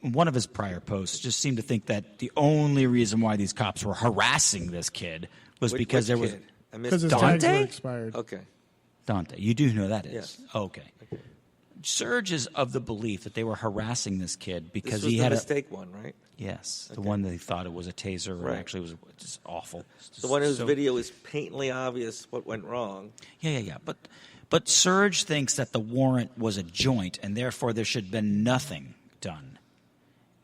one of his prior posts just seemed to think that the only reson why these cops were harassing this kid was because there was I because missed his tags Dante? were expired. Okay. Dante. You do know who that is. Yes. Okay. Serge is of the belief that they were harassing this kid This because was he the had mistake one, right? Yes, the one that he thought it was a taser, and Right. actually was just awful. The one whose So- video is patently obvious what went wrong. Yeah. But Serge thinks that the warrant was a joint, and therefore there should have been nothing done.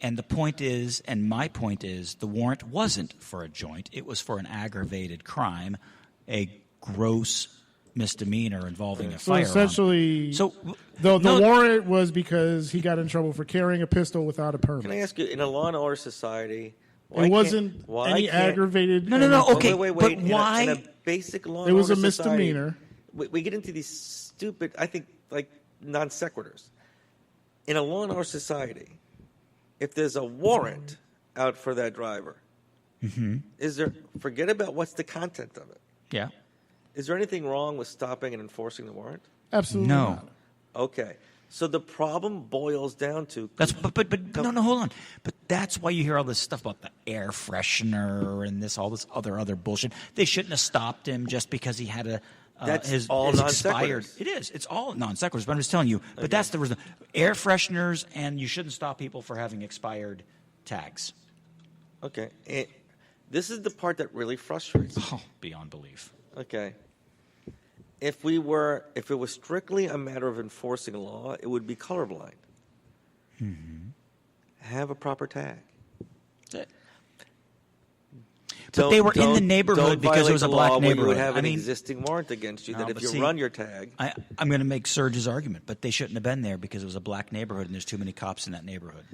And the point is, and my point is, the warrant wasn't for a joint. It was for an aggravated crime, a gross misdemeanor involving a So firearm. essentially, So the no, warrant was because he got in trouble for carrying a pistol without a permit. Can I ask you, in a law and order society, It wasn't any aggravated. No, okay, Wait. but In why? a basic law It and was a order society, misdemeanor. we get into these stupid, I think, like non sequiturs. In a law and order society, if there's a warrant out for that driver, is there? Forget about what's the content of it. Yeah. Is there anything wrong with stopping and enforcing the warrant? Absolutely No. not. Okay. So the problem boils down to That's but no, hold on. But that's why you hear all this stuff about the air freshener and all this other bullshit. They shouldn't have stopped him just because he had That's his all his non expired. sequiturs. It is. It's all non sequiturs. But I'm just telling you. But that's the reason. Air fresheners, and you shouldn't stop people for having expired tags. okay. This is the part that really frustrates me. Oh, beyond belief. Okay. If it was strictly a matter of enforcing a law, it would be colorblind. Have a proper tag. But they were in the neighborhood because it was a black You would neighborhood. have I an mean, existing warrant against you No, that if but you see, run your tag, I'm going to make Serge's argument, but they shouldn't have been there because it was a black neighborhood and there's too many cops in that neighborhood.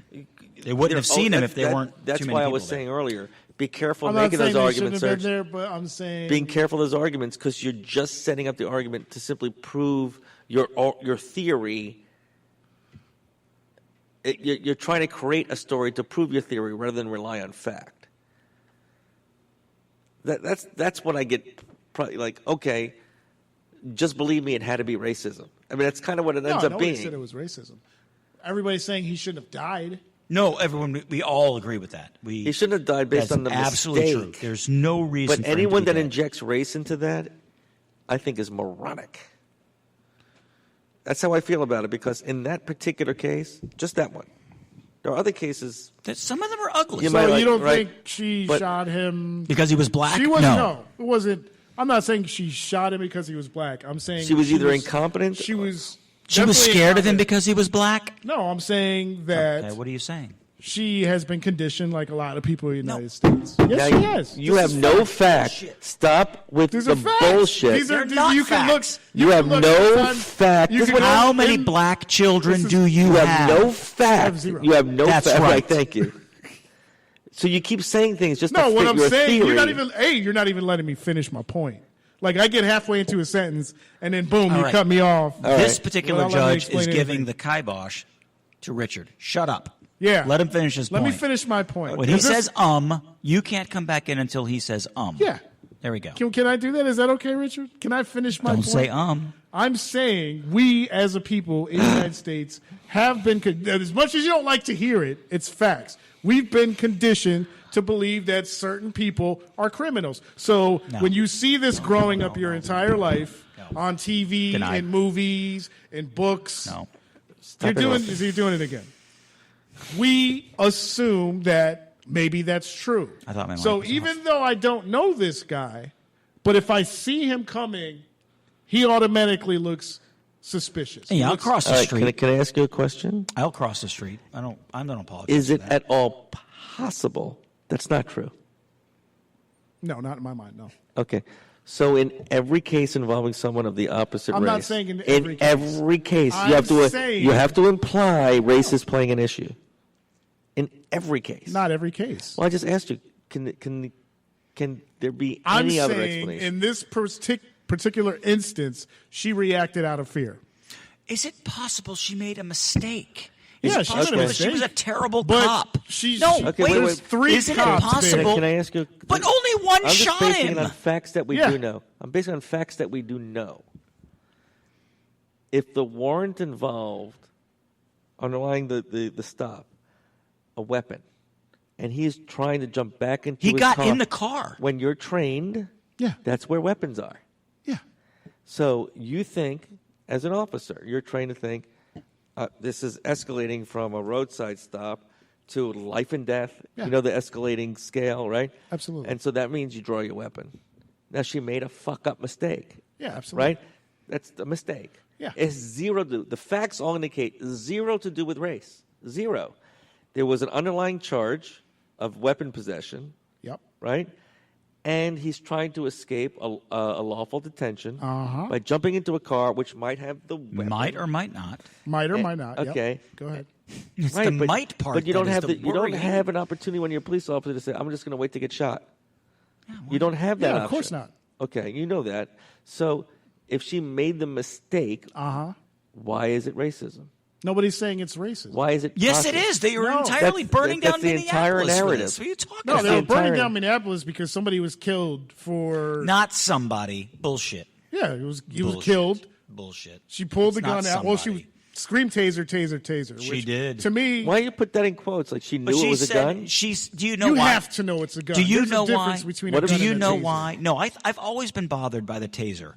They wouldn't have seen him if there weren't That's too many why I people was there. saying earlier, be careful I'm not making saying those they shouldn't arguments, have been Serge. there, but I'm saying Being careful of those arguments because you're just setting up the argument to simply prove your theory. You're trying to create a story to prove your theory rather than rely on fact. That's what I get. Probably like, okay, just believe me, it had to be racism. I mean, that's kind of what it ends up nobody being. said it was racism. Everybody's saying he shouldn't have died. No, everyone, we all agree with that. He shouldn't have died based that's on the absolutely mistake. true. There's no reason. But for him to anyone be that dead. injects race into that, I think, is moronic. That's how I feel about it because in that particular case, just that one. There are other cases. Some of them are ugly. You So might you like- don't right, think she but- shot him? Because he was black? She wasn't. No. No, it wasn't. I'm not saying she shot him because he was black. I'm saying She was either incompetent- She was. She was definitely scared of him incompetent. because he was black? No, I'm saying that Okay, what are you saying? she has been conditioned like a lot of people in the United States. Yes, Now, she has. You This have is no fact. fact. Stop with These the are facts. bullshit. These are, They're not you can facts. look. You can have look no on- fact. you This can is what- look How many in- black children this is- do you You have? have no have fact. zero. You have no That's fact. right. Thank you. So you keep saying things just No, to what fit I'm your saying, theory. you're not even letting me finish my point. Like, I get halfway into a sentence, and then boom, All you right. cut me off. This right. particular Without letting me judge is explain giving anything. the kibosh to Richard. Shut up. Yeah. Let him finish his Let point. me finish my point. When he Is this- says you can't come back in until he says Yeah. There we go. Can I do that? Is that okay, Richard? Can I finish my Don't point? say I'm saying we, as a people in the United States, have been, as much as you don't like to hear it, it's facts. We've been conditioned to believe that certain people are criminals. So No. when you see this growing up your entire life on TV, Denied. in movies, in books, No. you're doing it again. We assume that maybe that's true. I thought my mic so was even though I don't know this guy, but if I see him coming, he automatically looks suspicious. Hey, He I'll looks- cross the All right, street. can I ask you a question? I'll cross the street. I don't apologize. Is for it that. at all possible that's not true? No, not in my mind, no. Okay. So in every case involving someone of the opposite I'm race, not saying in every case. every case, I'm saying- you have to imply race is playing an issue. In every case. Not every case. Well, I just asked you, can there be I'm any other saying explanation? in this particular instance, she reacted out of fear. Is it possible she made a mistake? Yeah, Is she it made a possible that mistake. she was a terrible But cop? she's- no, Okay, wait, wait, There's three isn't cops it possible? Can I ask you? But only one I'm just shot basing him. it on facts that we Yeah. do know. I'm basing it on facts that we do know. If the warrant involved underlying the stop a weapon, and he's trying to jump back into He his got car, in the car. When you're trained, Yeah. that's where weapons are. Yeah. So you think, as an officer, you're trained to think, this is escalating from a roadside stop to life and death. Yeah. You know the escalating scale, right? Absolutely. And so that means you draw your weapon. Now, she made a fuck-up mistake. Yeah, absolutely. Right? That's a mistake. Yeah. It's zero to do. The facts all indicate zero to do with race. Zero. There was an underlying charge of weapon possession, Yep. right? And he's trying to escape a lawful detention Uh-huh. by jumping into a car which might have the weapon. Might or might not. Might or might not. Yep. Okay. Go ahead. It's Right, the might part. But you don't that is have the you don't worrying. have an opportunity when you're a police officer to say, "I'm just going to wait to get shot." You don't have that Yeah, option. of course not. Okay, you know that. So if she made the mistake, Uh-huh. why is it racism? Nobody's saying it's racist. Why is it? Yes, it possible? is. They were No. entirely burning that's down the entire Minneapolis for narrative. this. What are you talking No, about? they were the entire- burning down Minneapolis because somebody was killed for. Not somebody. Bullshit. Yeah, he was Bullshit. killed. Bullshit. She pulled It's the not gun out. Well, she was somebody. scream taser, taser, taser. She which, did. To me, Why you put that in quotes? Like she knew But it she was a said gun. she's. Do you know you why? have to know it's a gun. Do you There's know a difference why? between What a if- gun Do you and a know taser. why? No, I've always been bothered by the taser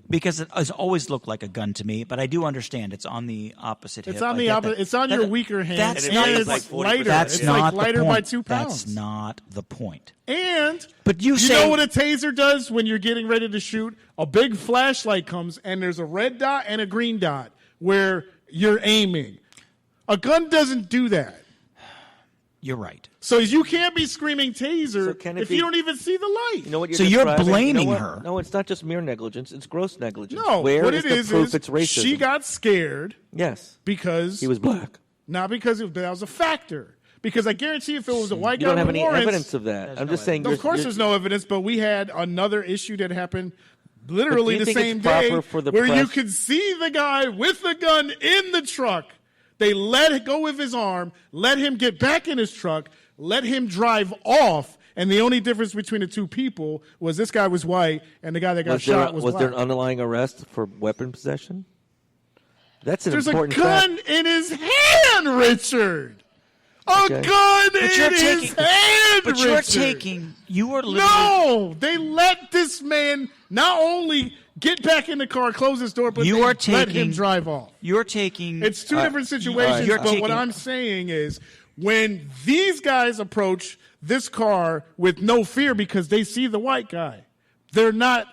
because it has always looked like a gun to me. But I do understand it's on the opposite hip. It's on I the get opposite. that. It's on That- your weaker hand. That's and not it's the like point. lighter. That's it's not like the lighter point. by 2 pounds. That's not the point. And But you you say- know what a taser does when you're getting ready to shoot? A big flashlight comes and there's a red dot and a green dot where you're aiming. A gun doesn't do that. You're right. So you can't be screaming taser So can it if be- you don't even see the light. You know what you're So you're describing? blaming You know what? her. No, it's not just mere negligence. It's gross negligence. No, Where what is it the is proof is it's racism? she got scared yes. because He was black. Not because that was a factor. Because I guarantee if it was a white You guy don't have with any warrants, evidence of that. I'm no just saying. of course, there's no evidence, but we had another issue that happened literally But do the you think same it's day proper for the where you press- could see the guy with the gun in the truck. They let it go with his arm, let him get back in his truck, let him drive off, and the only difference between the two people was this guy was white and the guy that got shot was black. there an underlying arrest for weapon possession? That's an There's a important gun fact. in his hand, Richard. A Okay. gun But in you're his taking. hand, But you're Richard. taking. You are literally. No, they let this man not only get back in the car, close his door, but You they are let him taking- drive off. You're taking. It's two different situations, you're but what taking- I'm saying is when these guys approach this car with no fear because they see the white guy, they're not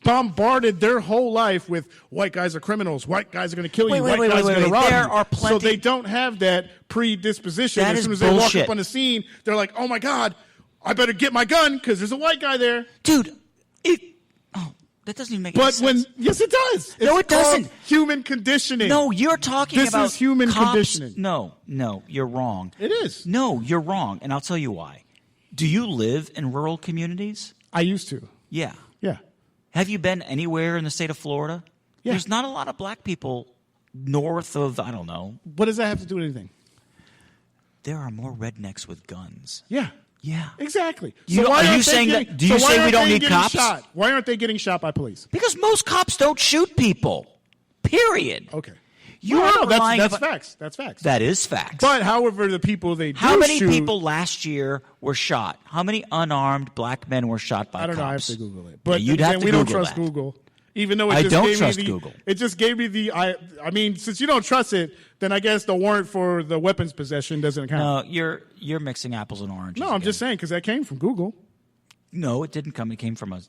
bombarded their whole life with white guys are criminals, white guys are going to kill you, Wait, white guys are going to rob There you. are So plenty- they don't have that predisposition. That As is soon as they walk bullshit. up on the scene, they're like, oh my God, I better get my gun because there's a white guy there. Dude, That doesn't even make any sense. Yes, it does. No, it doesn't. Human conditioning. No, you're talking This about is human cops. conditioning. No, you're wrong. It is. No, you're wrong, and I'll tell you why. Do you live in rural communities? I used to. Yeah. Yeah. Have you been anywhere in the state of Florida? Yeah. There's not a lot of black people north of, I don't know. What does that have to do with anything? There are more rednecks with guns. Yeah. Yeah. Exactly. You- why are you aren't they saying getting- that- do you so why say we aren't don't they need getting cops? shot? Why aren't they getting shot by police? Because most cops don't shoot people. Period. Okay. You No, are no, relying that's upon- facts. That's facts. That is facts. But however, the people they do How many shoot, people last year were shot? How many unarmed black men were shot by cops? I don't know. I have to Google it. But you'd have to we don't Google trust that. Google. Even though it I just don't gave trust me the, Google. It just gave me the. I mean, since you don't trust it, then I guess the warrant for the weapons possession doesn't count. No, you're mixing apples and oranges. No, I'm again. just saying because that came from Google. No, it didn't come. It came from a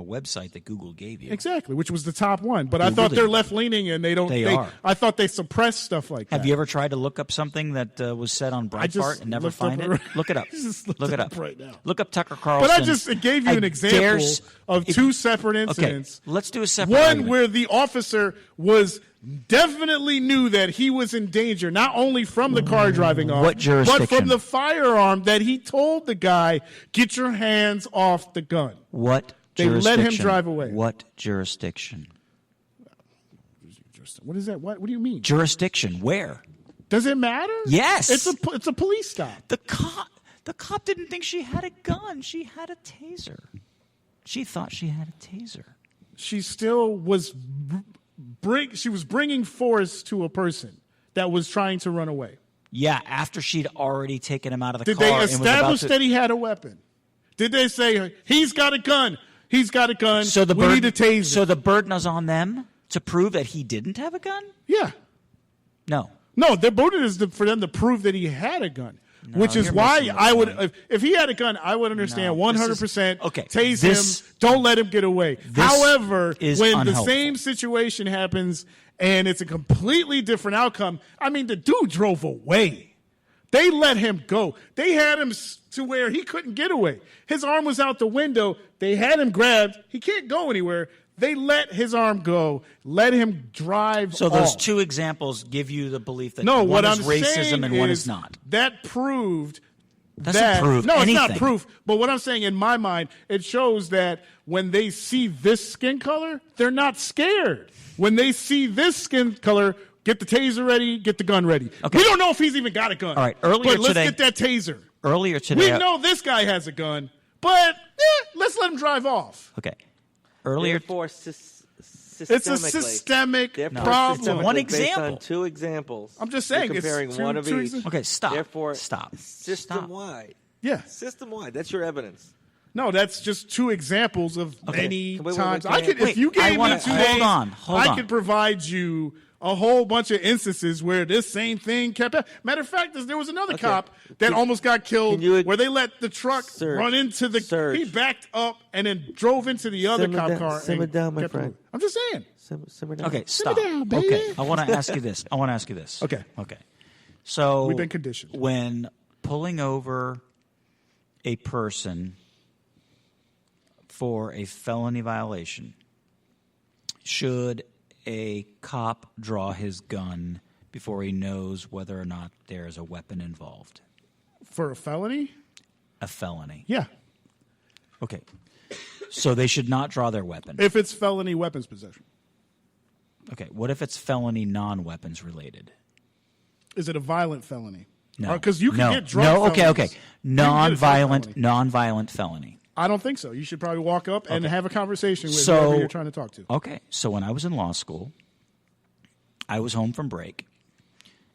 website that Google gave you. Exactly, which was the top one. But I Google thought they're did. left leaning and they don't. They are. I thought they suppress stuff like that. Have you ever tried to look up something that was said on I just Breitbart and never looked up find a- it? Look it up. Just looked Look it it up up right now. Look up Tucker Carlson. But it gave you an example of two separate incidents. Okay, let's do a separate One argument. where the officer definitely knew that he was in danger, not only from the car driving off, What jurisdiction? but from the firearm that he told the guy, "Get your hands off the gun." What They let him jurisdiction? drive away. What jurisdiction? What is that? What do you mean? Jurisdiction? Where? Does it matter? Yes. It's a police stop. The cop didn't think she had a gun. She had a taser. She thought she had a taser. She still was she was bringing force to a person that was trying to run away. Yeah, after she'd already taken him out of the Did car. they and was about establish to- that he had a weapon? Did they say he's got a gun? He's got a gun. So the we burden, need to tase him. So the burden is on them to prove that he didn't have a gun? Yeah. No. No, the burden is for them to prove that he had a gun. No, which is you're why missing the I would, point. if he had a gun, I would understand No, this 100%. is- okay, Tase this- him. Don't let him get away. this However, is when the unhelpful. same situation happens and it's a completely different outcome, I mean, the dude drove away. They let him go. They had him to where he couldn't get away. His arm was out the window. They had him grabbed. He can't go anywhere. They let his arm go. Let him drive So those off. two examples give you the belief that No, one what is I'm racism saying and one is is not. That proved Doesn't that. prove no, it's not anything. proof. But what I'm saying in my mind, it shows that when they see this skin color, they're not scared. When they see this skin color, get the taser ready, get the gun ready. Okay. We don't know if he's even got a gun. All right, earlier but let's today- get that taser. Earlier today, We know this guy has a gun, but let's let him drive off. okay. Earlier, Therefore, It's a systemic Therefore, problem. systemically One based example. on two examples. I'm just saying, You're it's comparing two- one of two each. exa- okay, stop. Therefore, stop. system-wide. Yeah. System-wide. That's your evidence. No, that's just two examples of Okay. many Wait, times. wait, I could, wait. if you I gave wanna- me 2 hold days, on. I could provide you a whole bunch of instances where this same thing kept happening. Matter of fact, there was another cop that almost got killed can you- where they let the truck Serge, run into the. Serge. He backed up and then drove into the other Simmer cop down- car. simmer and down, my kept friend. moving. I'm just saying. Simmer down. Okay, stop. down, baby. Okay, I want to ask you this. Okay. Okay. So We've been conditioned. When pulling over a person for a felony violation, should a cop draw his gun before he knows whether or not there is a weapon involved? For a felony? A felony. Yeah. Okay. So they should not draw their weapon. If it's felony weapons possession. Okay. What if it's felony non-weapons related? Is it a violent felony? No. Because you can no. get drug No, okay, felonies. okay. You can get a drug felony. Non-violent felony. I don't think so. You should probably walk up and have a conversation with So- whoever you're trying to talk to. Okay. So when I was in law school, I was home from break,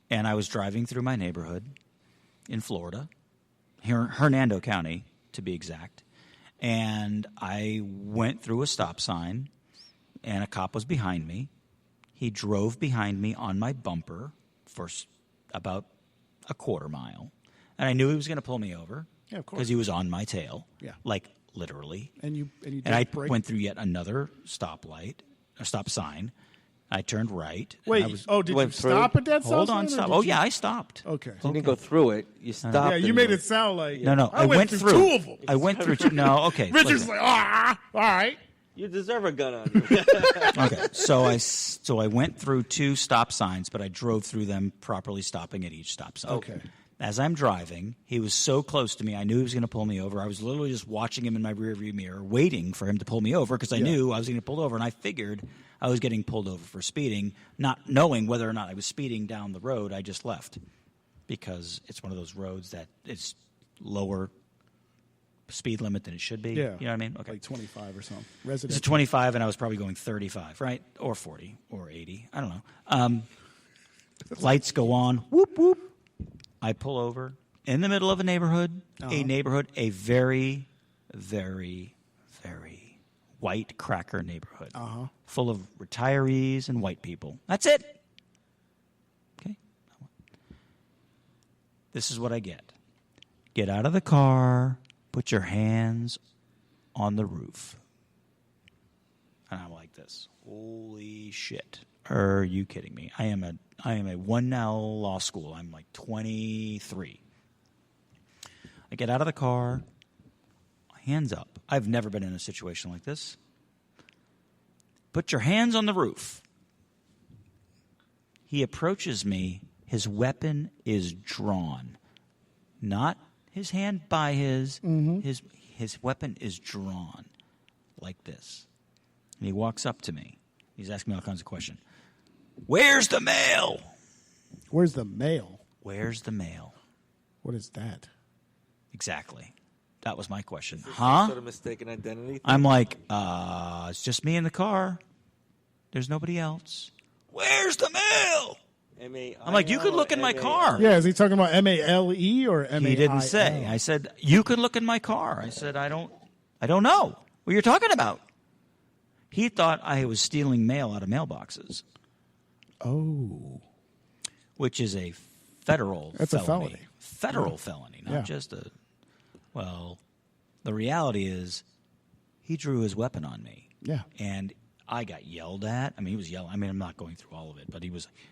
and I was driving through my neighborhood in Florida, Hernando County, to be exact, and I went through a stop sign, and a cop was behind me. He drove behind me on my bumper for about a quarter mile, and I knew he was going to pull me over. Yeah, of course. Because he was on my tail. Yeah. Like literally. And you And did I break. went through yet another stop sign. I turned right. and Wait, I was, did you went through? stop at that stop hold sign, on, or stop. did Oh, you- yeah, I stopped. Okay. You didn't go through it. You stopped. Yeah, you and made went. it sound like No, I went through two of them. I went through. No, okay. Richard's listen. like, all right. You deserve a gun on you. Okay, so I went through 2 stop signs, but I drove through them properly, stopping at each stop sign. Okay. As I'm driving, he was so close to me, I knew he was going to pull me over. I was literally just watching him in my rearview mirror, waiting for him to pull me over because I knew I was going to get pulled over, and I figured I was getting pulled over for speeding, not knowing whether or not I was speeding down the road. I just left because it's one of those roads that it's lower speed limit than it should be. Yeah. You know what I mean? Okay. Like 25 or something. It's Residential. 25, and I was probably going 35, right? Or 40, or 80. I don't know. Lights go on. Whoop, whoop. I pull over in the middle of a neighborhood, a very, very, very white cracker neighborhood, full of retirees and white people. That's it. Okay. This is what I get. Get out of the car. Put your hands on the roof. And I'm like this. Holy shit. Are you kidding me? I am a one now law school. I'm like 23. I get out of the car, hands up. I've never been in a situation like this. Put your hands on the roof. He approaches me. His weapon is drawn. Not his hand by his. His weapon is drawn like this. And he walks up to me. He's asking me all kinds of questions. Where's the mail? Where's the mail? Where's the mail? What is that? Exactly. That was my question. Some sort of mistaken identity thing? I'm like, it's just me in the car. There's nobody else. Where's the mail? I'm like, you could look in my car. Yeah, is he talking about M-A-L-E or M-A-I-L? He didn't say. I said, you could look in my car. I said, I don't know what you're talking about. He thought I was stealing mail out of mailboxes. Oh. Which is a federal That's felony. a felony. Federal felony, not just a... Well, the reality is he drew his weapon on me. Yeah. And I got yelled at. I mean, he was yelling. I mean, I'm not going through all of it, but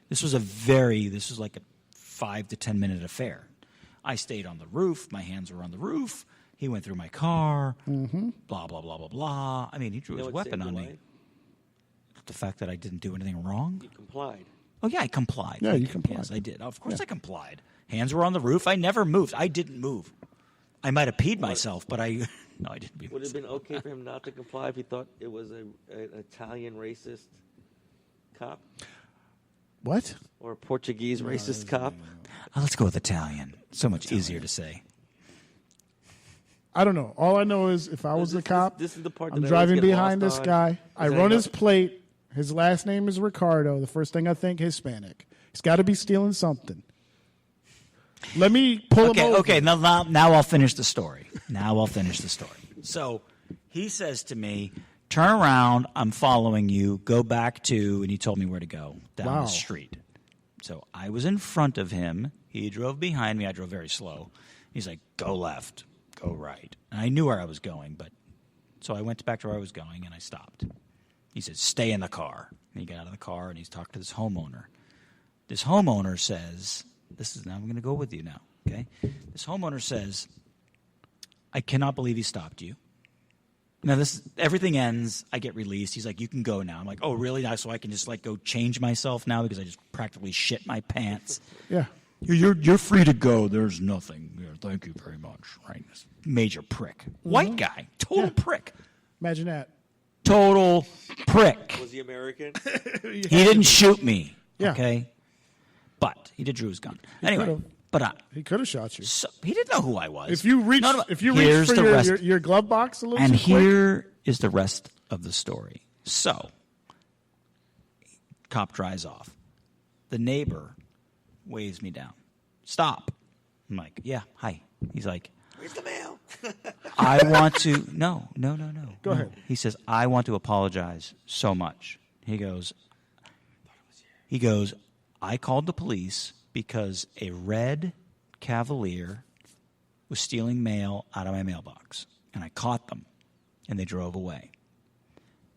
this was like a 5 to 10 minute affair. I stayed on the roof. My hands were on the roof. He went through my car. Blah, blah, blah, blah, blah. I mean, he drew his weapon on me. The fact that I didn't do anything wrong. You complied. Oh, yeah, I complied. Yeah, you complied. Yes, I did. Of course I complied. Hands were on the roof. I never moved. I didn't move. I might have peed myself, but I didn't pee Would it have myself. been okay for him not to comply if he thought it was an Italian racist cop? What? Or a Portuguese racist cop? Let's go with Italian. So much easier to say. I don't know. All I know is if I was the cop, this is the part I'm that I driving always get behind lost this on. guy. I Is run that his plate. His last name is Ricardo. The first thing I think, Hispanic. He's got to be stealing something. Let me pull him over. Okay, now I'll finish the story. So he says to me, turn around, I'm following you, go back to, and he told me where to go, down the street. So I was in front of him. He drove behind me. I drove very slow. He's like, go left, go right. And I knew where I was going, so I went back to where I was going, and I stopped. He said, stay in the car. And he got out of the car, and he's talking to this homeowner. This homeowner says, now I'm going to go with you now, okay? This homeowner says, I cannot believe he stopped you. Now, everything ends. I get released. He's like, you can go now. I'm like, oh, really? Now, so I can just, go change myself now because I just practically shit my pants? Yeah. You're free to go. There's nothing. Yeah, thank you very much. Right? This major prick. White guy. Total prick. Imagine that. Total prick. Was he American? He didn't shoot me. Yeah. Okay? But he did drew his gun. Anyway, could've. but He could have shot you. so, he didn't know who I was. If you reach, Here's for the rest. your glove box a little And too quick, here is the rest of the story. So, cop drives off. The neighbor waves me down. Stop. I'm like, yeah, hi. He's like, Where's the mail? I want to, no. Go ahead. He says, I want to apologize so much. He goes, I called the police because a red Cavalier was stealing mail out of my mailbox. And I caught them, and they drove away.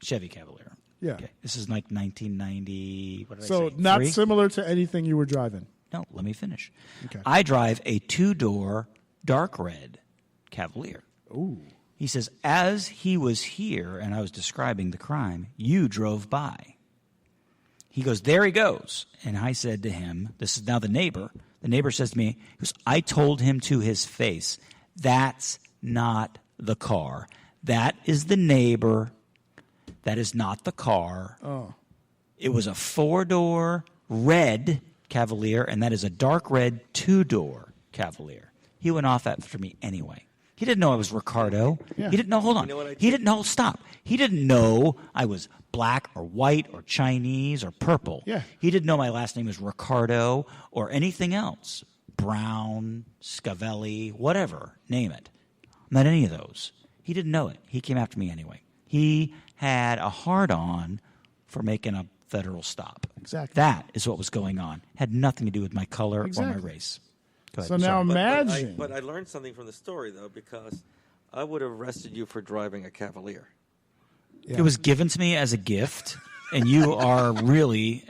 Chevy Cavalier. Yeah. Okay. This is like 1990, what did I So say? not 3? similar to anything you were driving. No, let me finish. Okay. I drive a 2-door dark red Cavalier. Ooh. He says, as he was here and I was describing the crime, you drove by. He goes, there he goes. And I said to him, this is now the neighbor. The neighbor says to me, he goes, I told him to his face, that's not the car. That is the neighbor. That is not the car. Oh. It was a 4-door red Cavalier, and that is a dark red 2-door Cavalier. He went off after me anyway. He didn't know I was Ricardo. Yeah. He didn't know, hold on. You know what He didn't know, stop. He didn't know I was black or white or Chinese or purple. Yeah. He didn't know my last name was Ricardo or anything else. Brown, Scavelli, whatever, name it. Not any of those. He didn't know it. He came after me anyway. He had a hard-on for making a federal stop. Exactly. That is what was going on. Had nothing to do with my color or Exactly. my race. Go ahead. So now Sorry. imagine. But I learned something from the story, though, because I would have arrested you for driving a Cavalier. Yeah. It was given to me as a gift, and you are really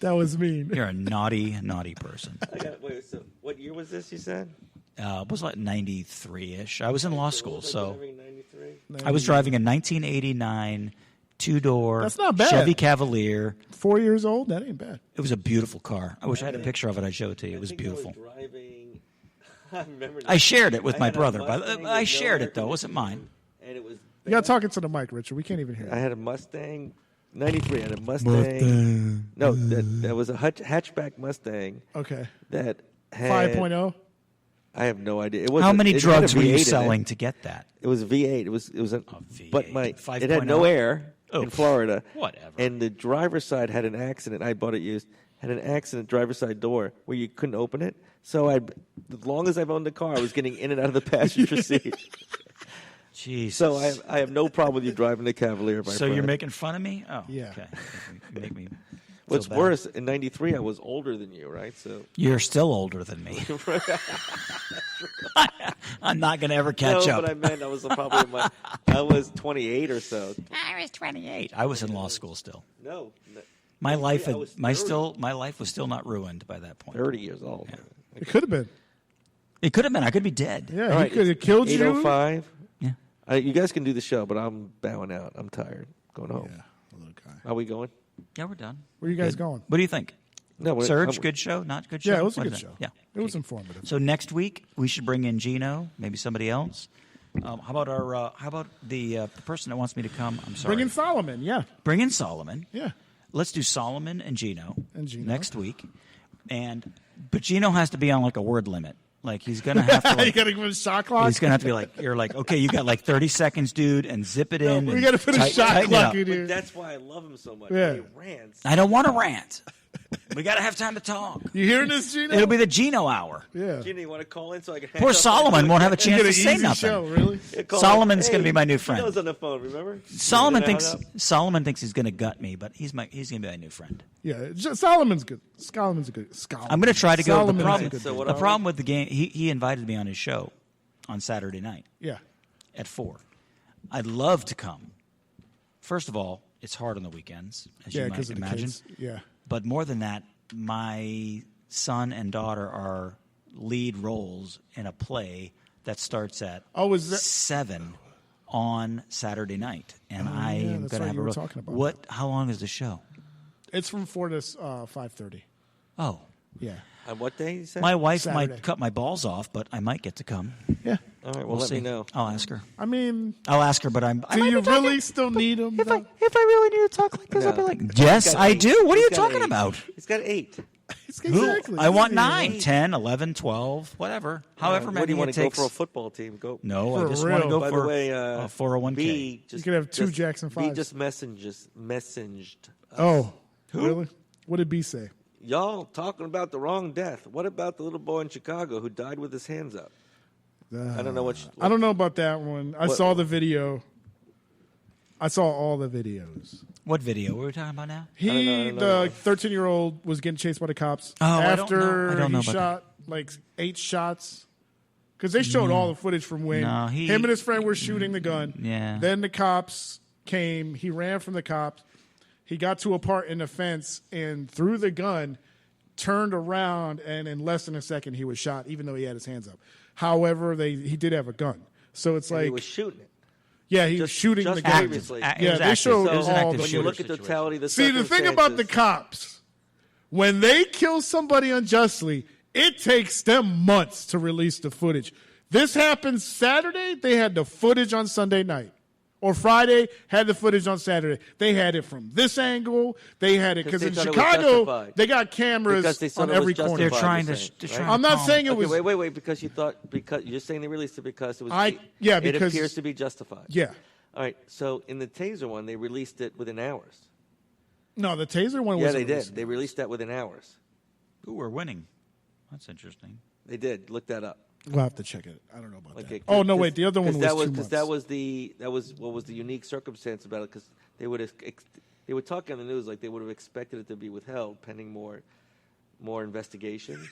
That was mean. you're a naughty, naughty person. Wait, so what year was this, you said? It was like 93-ish. I was in law school, so Driving 93? I was driving a 1989 2-door That's not bad. Chevy Cavalier. 4 years old? That ain't bad. It was a beautiful car. I wish I had a picture of it. I'd show it to you. It was I think beautiful. I was driving... I remember I shared it with I my had a brother. Mustang I with shared no it, though. It wasn't mine. And it was... You got to talk into the mic, Richard. We can't even hear I you. had a Mustang... 93, I had a Mustang. No, that was a hatchback Mustang Okay. that had... 5.0? I have no idea. It was How many it had a drugs were V8 you in it. selling to get that? It was V8. It was a V8. but it 5.0? had no air Oh, in Florida. whatever. And the driver's side had an accident. I bought it used. Had an accident driver's side door where you couldn't open it. So as long as I've owned the car, I was getting in and out of the passenger seat. Jesus. So I have no problem with you driving the Cavalier. My So friend. you're making fun of me? Oh, Yeah. okay. You make me What's feel bad. worse, in '93 I was older than you, right? So You're still older than me. I'm not going to ever catch no, up. but I meant I was probably I was 28 or so. I was 28. I was in law school still. No, My life I had was my 30. still my life was still not ruined by that point. 30 years old. It could have been. It could have been. I could be dead. Yeah, All he right, could have killed you. 8:05. Yeah. You guys can do the show, but I'm bowing out. I'm tired. Going home. Yeah, little guy. Are we going? Yeah, we're done. Where are you guys going? What do you think? No, Surge, good show, not good show? Yeah, it was a What good is it? show. Yeah. It was informative. So next week we should bring in Gino, maybe somebody else. How about the person that wants me to come? I'm sorry. Bring in Solomon, yeah. Bring in Solomon. Yeah. Let's do Solomon and Gino, Gino. next week. But Gino has to be on like a word limit. Like he's gonna have to. you Like, got to give him a shot clock? he's gonna have to be like, you're like, okay, you got like 30 seconds, dude, and zip it in. we and got to put a shot tighten it clock up. in But here. that's why I love him so much. Yeah. He rants. I don't want to rant. We got to have time to talk. You hearing this, Gino? It'll be the Gino hour. Yeah. Ginny, you want to call in so I can? Poor Solomon won't have a You chance get to an say easy nothing. show, really? Solomon's gonna be my new friend. Gino's on the phone. Remember? Solomon Did I thinks hang up? Solomon thinks he's going to gut me, but he's gonna be my new friend. Yeah, Solomon's good. Solomon's a good. I'm going to try to go. Solomon's The a problem, good So dude. what the are problem with the game, he invited me on his show on Saturday night Yeah. at 4. I'd love to come. First of all, it's hard on the weekends, as Yeah, you because might of the imagine. kids. Yeah. But more than that, my son and daughter are lead roles in a play that starts at Oh, is that? 7 on Saturday night, and I yeah, am that's going to right, have you a were role. talking about What? How long is the show? It's from 4 to 5:30. Oh, Yeah. On what day? You said? my wife Saturday. might cut my balls off, but I might get to come. Yeah. All right. Well, We'll let see. me know. I'll ask her. I mean, I'll ask her, but I do might you be talking- really still need him? If I really need to talk like this, I'll be No. like, yes, I do. What are you He's got talking 8. about? He's got 8. Exactly. I want Yeah. 9, 10, 11, 12, whatever. However What many do you want it to go takes. for a football team? Go. No, For I just want to real. go By for the way, a 401k. B just, You could have two just- Jackson B fives. just messaged. Oh, really? What did B say? Y'all talking about the wrong death. What about the little boy in Chicago who died with his hands up? I don't know what. I don't know about that one. I What- saw the video. I saw all the videos. What video? What are we talking about now? He, I don't know. the 13-year-old, was getting chased by the cops Oh, I don't after know. I don't know he about shot like 8 shots. Because they showed all the footage from when No, him and his friend were shooting the gun. Yeah. Then the cops came. He ran from the cops. He got to a part in the fence and threw the gun, turned around, and in less than a second he was shot, even though he had his hands up. However, he did have a gun. So it's And like, he was shooting it. yeah, he was just- shooting just the guy. previously. It Yeah, was they active. showed It was an all active the When you shooter look at the situation. totality of the See, the thing about the circumstances- cops, when they kill somebody unjustly, it takes them months to release the footage. This happened Saturday. They had the footage on Sunday night. Or Friday, had the footage on Saturday. They had it from this angle. They had it because they in thought it was Chicago, justified. they got cameras Because they thought on it was every corner. justified. They're trying to. you're saying, They're right? trying to I'm not calm- saying it Okay, was. wait, because you're saying they released it because it was. Yeah, it because- appears to be justified. Yeah. All right. So in the taser one, they released it within hours. No, the taser one was. Yeah, they did. They released that within hours. Ooh, we're winning. That's interesting. They did. Look that up. We'll have to check it. I don't know about Okay, that. Oh no, 'cause- wait. The other one 'cause was that was 2 because months. that was what was the unique circumstance about it because they would talk on the news like they would have expected it to be withheld pending more investigation.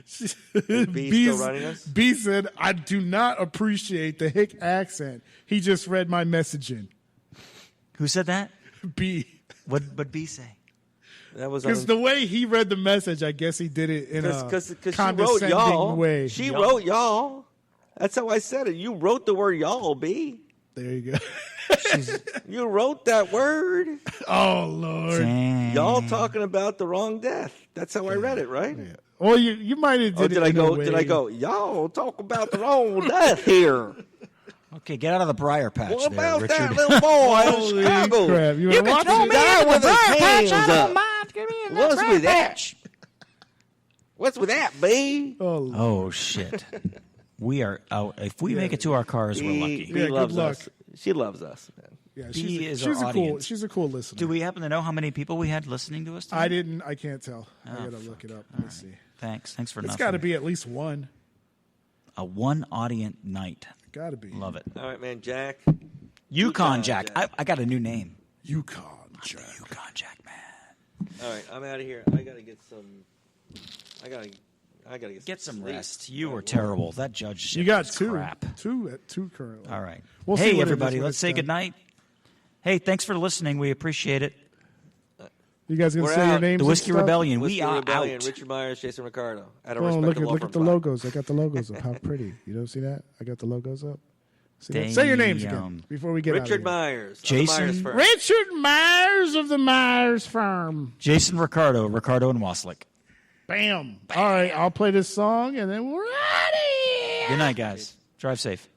Is B still running us? B said, "I do not appreciate the hick accent. He just read my messaging." Who said that? B. What B say? That was Because the way he read the message, I guess he did it in a because she wrote condescending y'all. way. She wrote y'all. That's how I said it. You wrote the word y'all, B. There you go. You wrote that word. Oh Lord. Dang. Y'all talking about the wrong death. That's how I read it, right? Yeah. Well, you might have Or did it in a way. Did I go? Y'all talk about the wrong death here. Okay, get out of the briar patch What there, about that Richard. little boy in Holy Chicago? crap. You You were can watching throw it? me out with his hands up. What's What's with that? What's with that, B? Oh, Lord. Oh shit. We are out. If we make it to our cars, we're lucky. Yeah, good loves luck. us. She loves us, man. Yeah, B is she's our a cool. audience. She's a cool listener. Do we happen to know how many people we had listening to us tonight? I didn't. I can't tell. I gotta look it up. Let me see. Thanks for It's nothing. got to be at least one. a one audience night. Got to be. Love it. All right, man. Jack. Yukon Jack. Jack. I got a new name. Yukon Jack. Yukon Jack, man. All right, I'm out of here. I gotta get some. I gotta Get some sleep. rest. You were terrible. That judge You got was two. crap. Two currently. All right. We'll see hey, what it is everybody, when let's it's say done. goodnight. Hey, thanks for listening. We appreciate it. You guys gonna We're say your out. names? The and Whiskey stuff? Rebellion. Whiskey We are Rebellion, out. Richard Myers, Jason Ricardo. At a Oh, respectable look at the firm. logos. I got the logos up. How pretty. You don't see that? I got the logos up. See that? Say your names again Damn. before we get out of Richard here. Myers. of the Jason- Myers firm. Richard Myers of the Myers firm. Jason Ricardo and Waslick. Bam. All right, I'll play this song and then we're out of here. Good night, guys. Drive safe.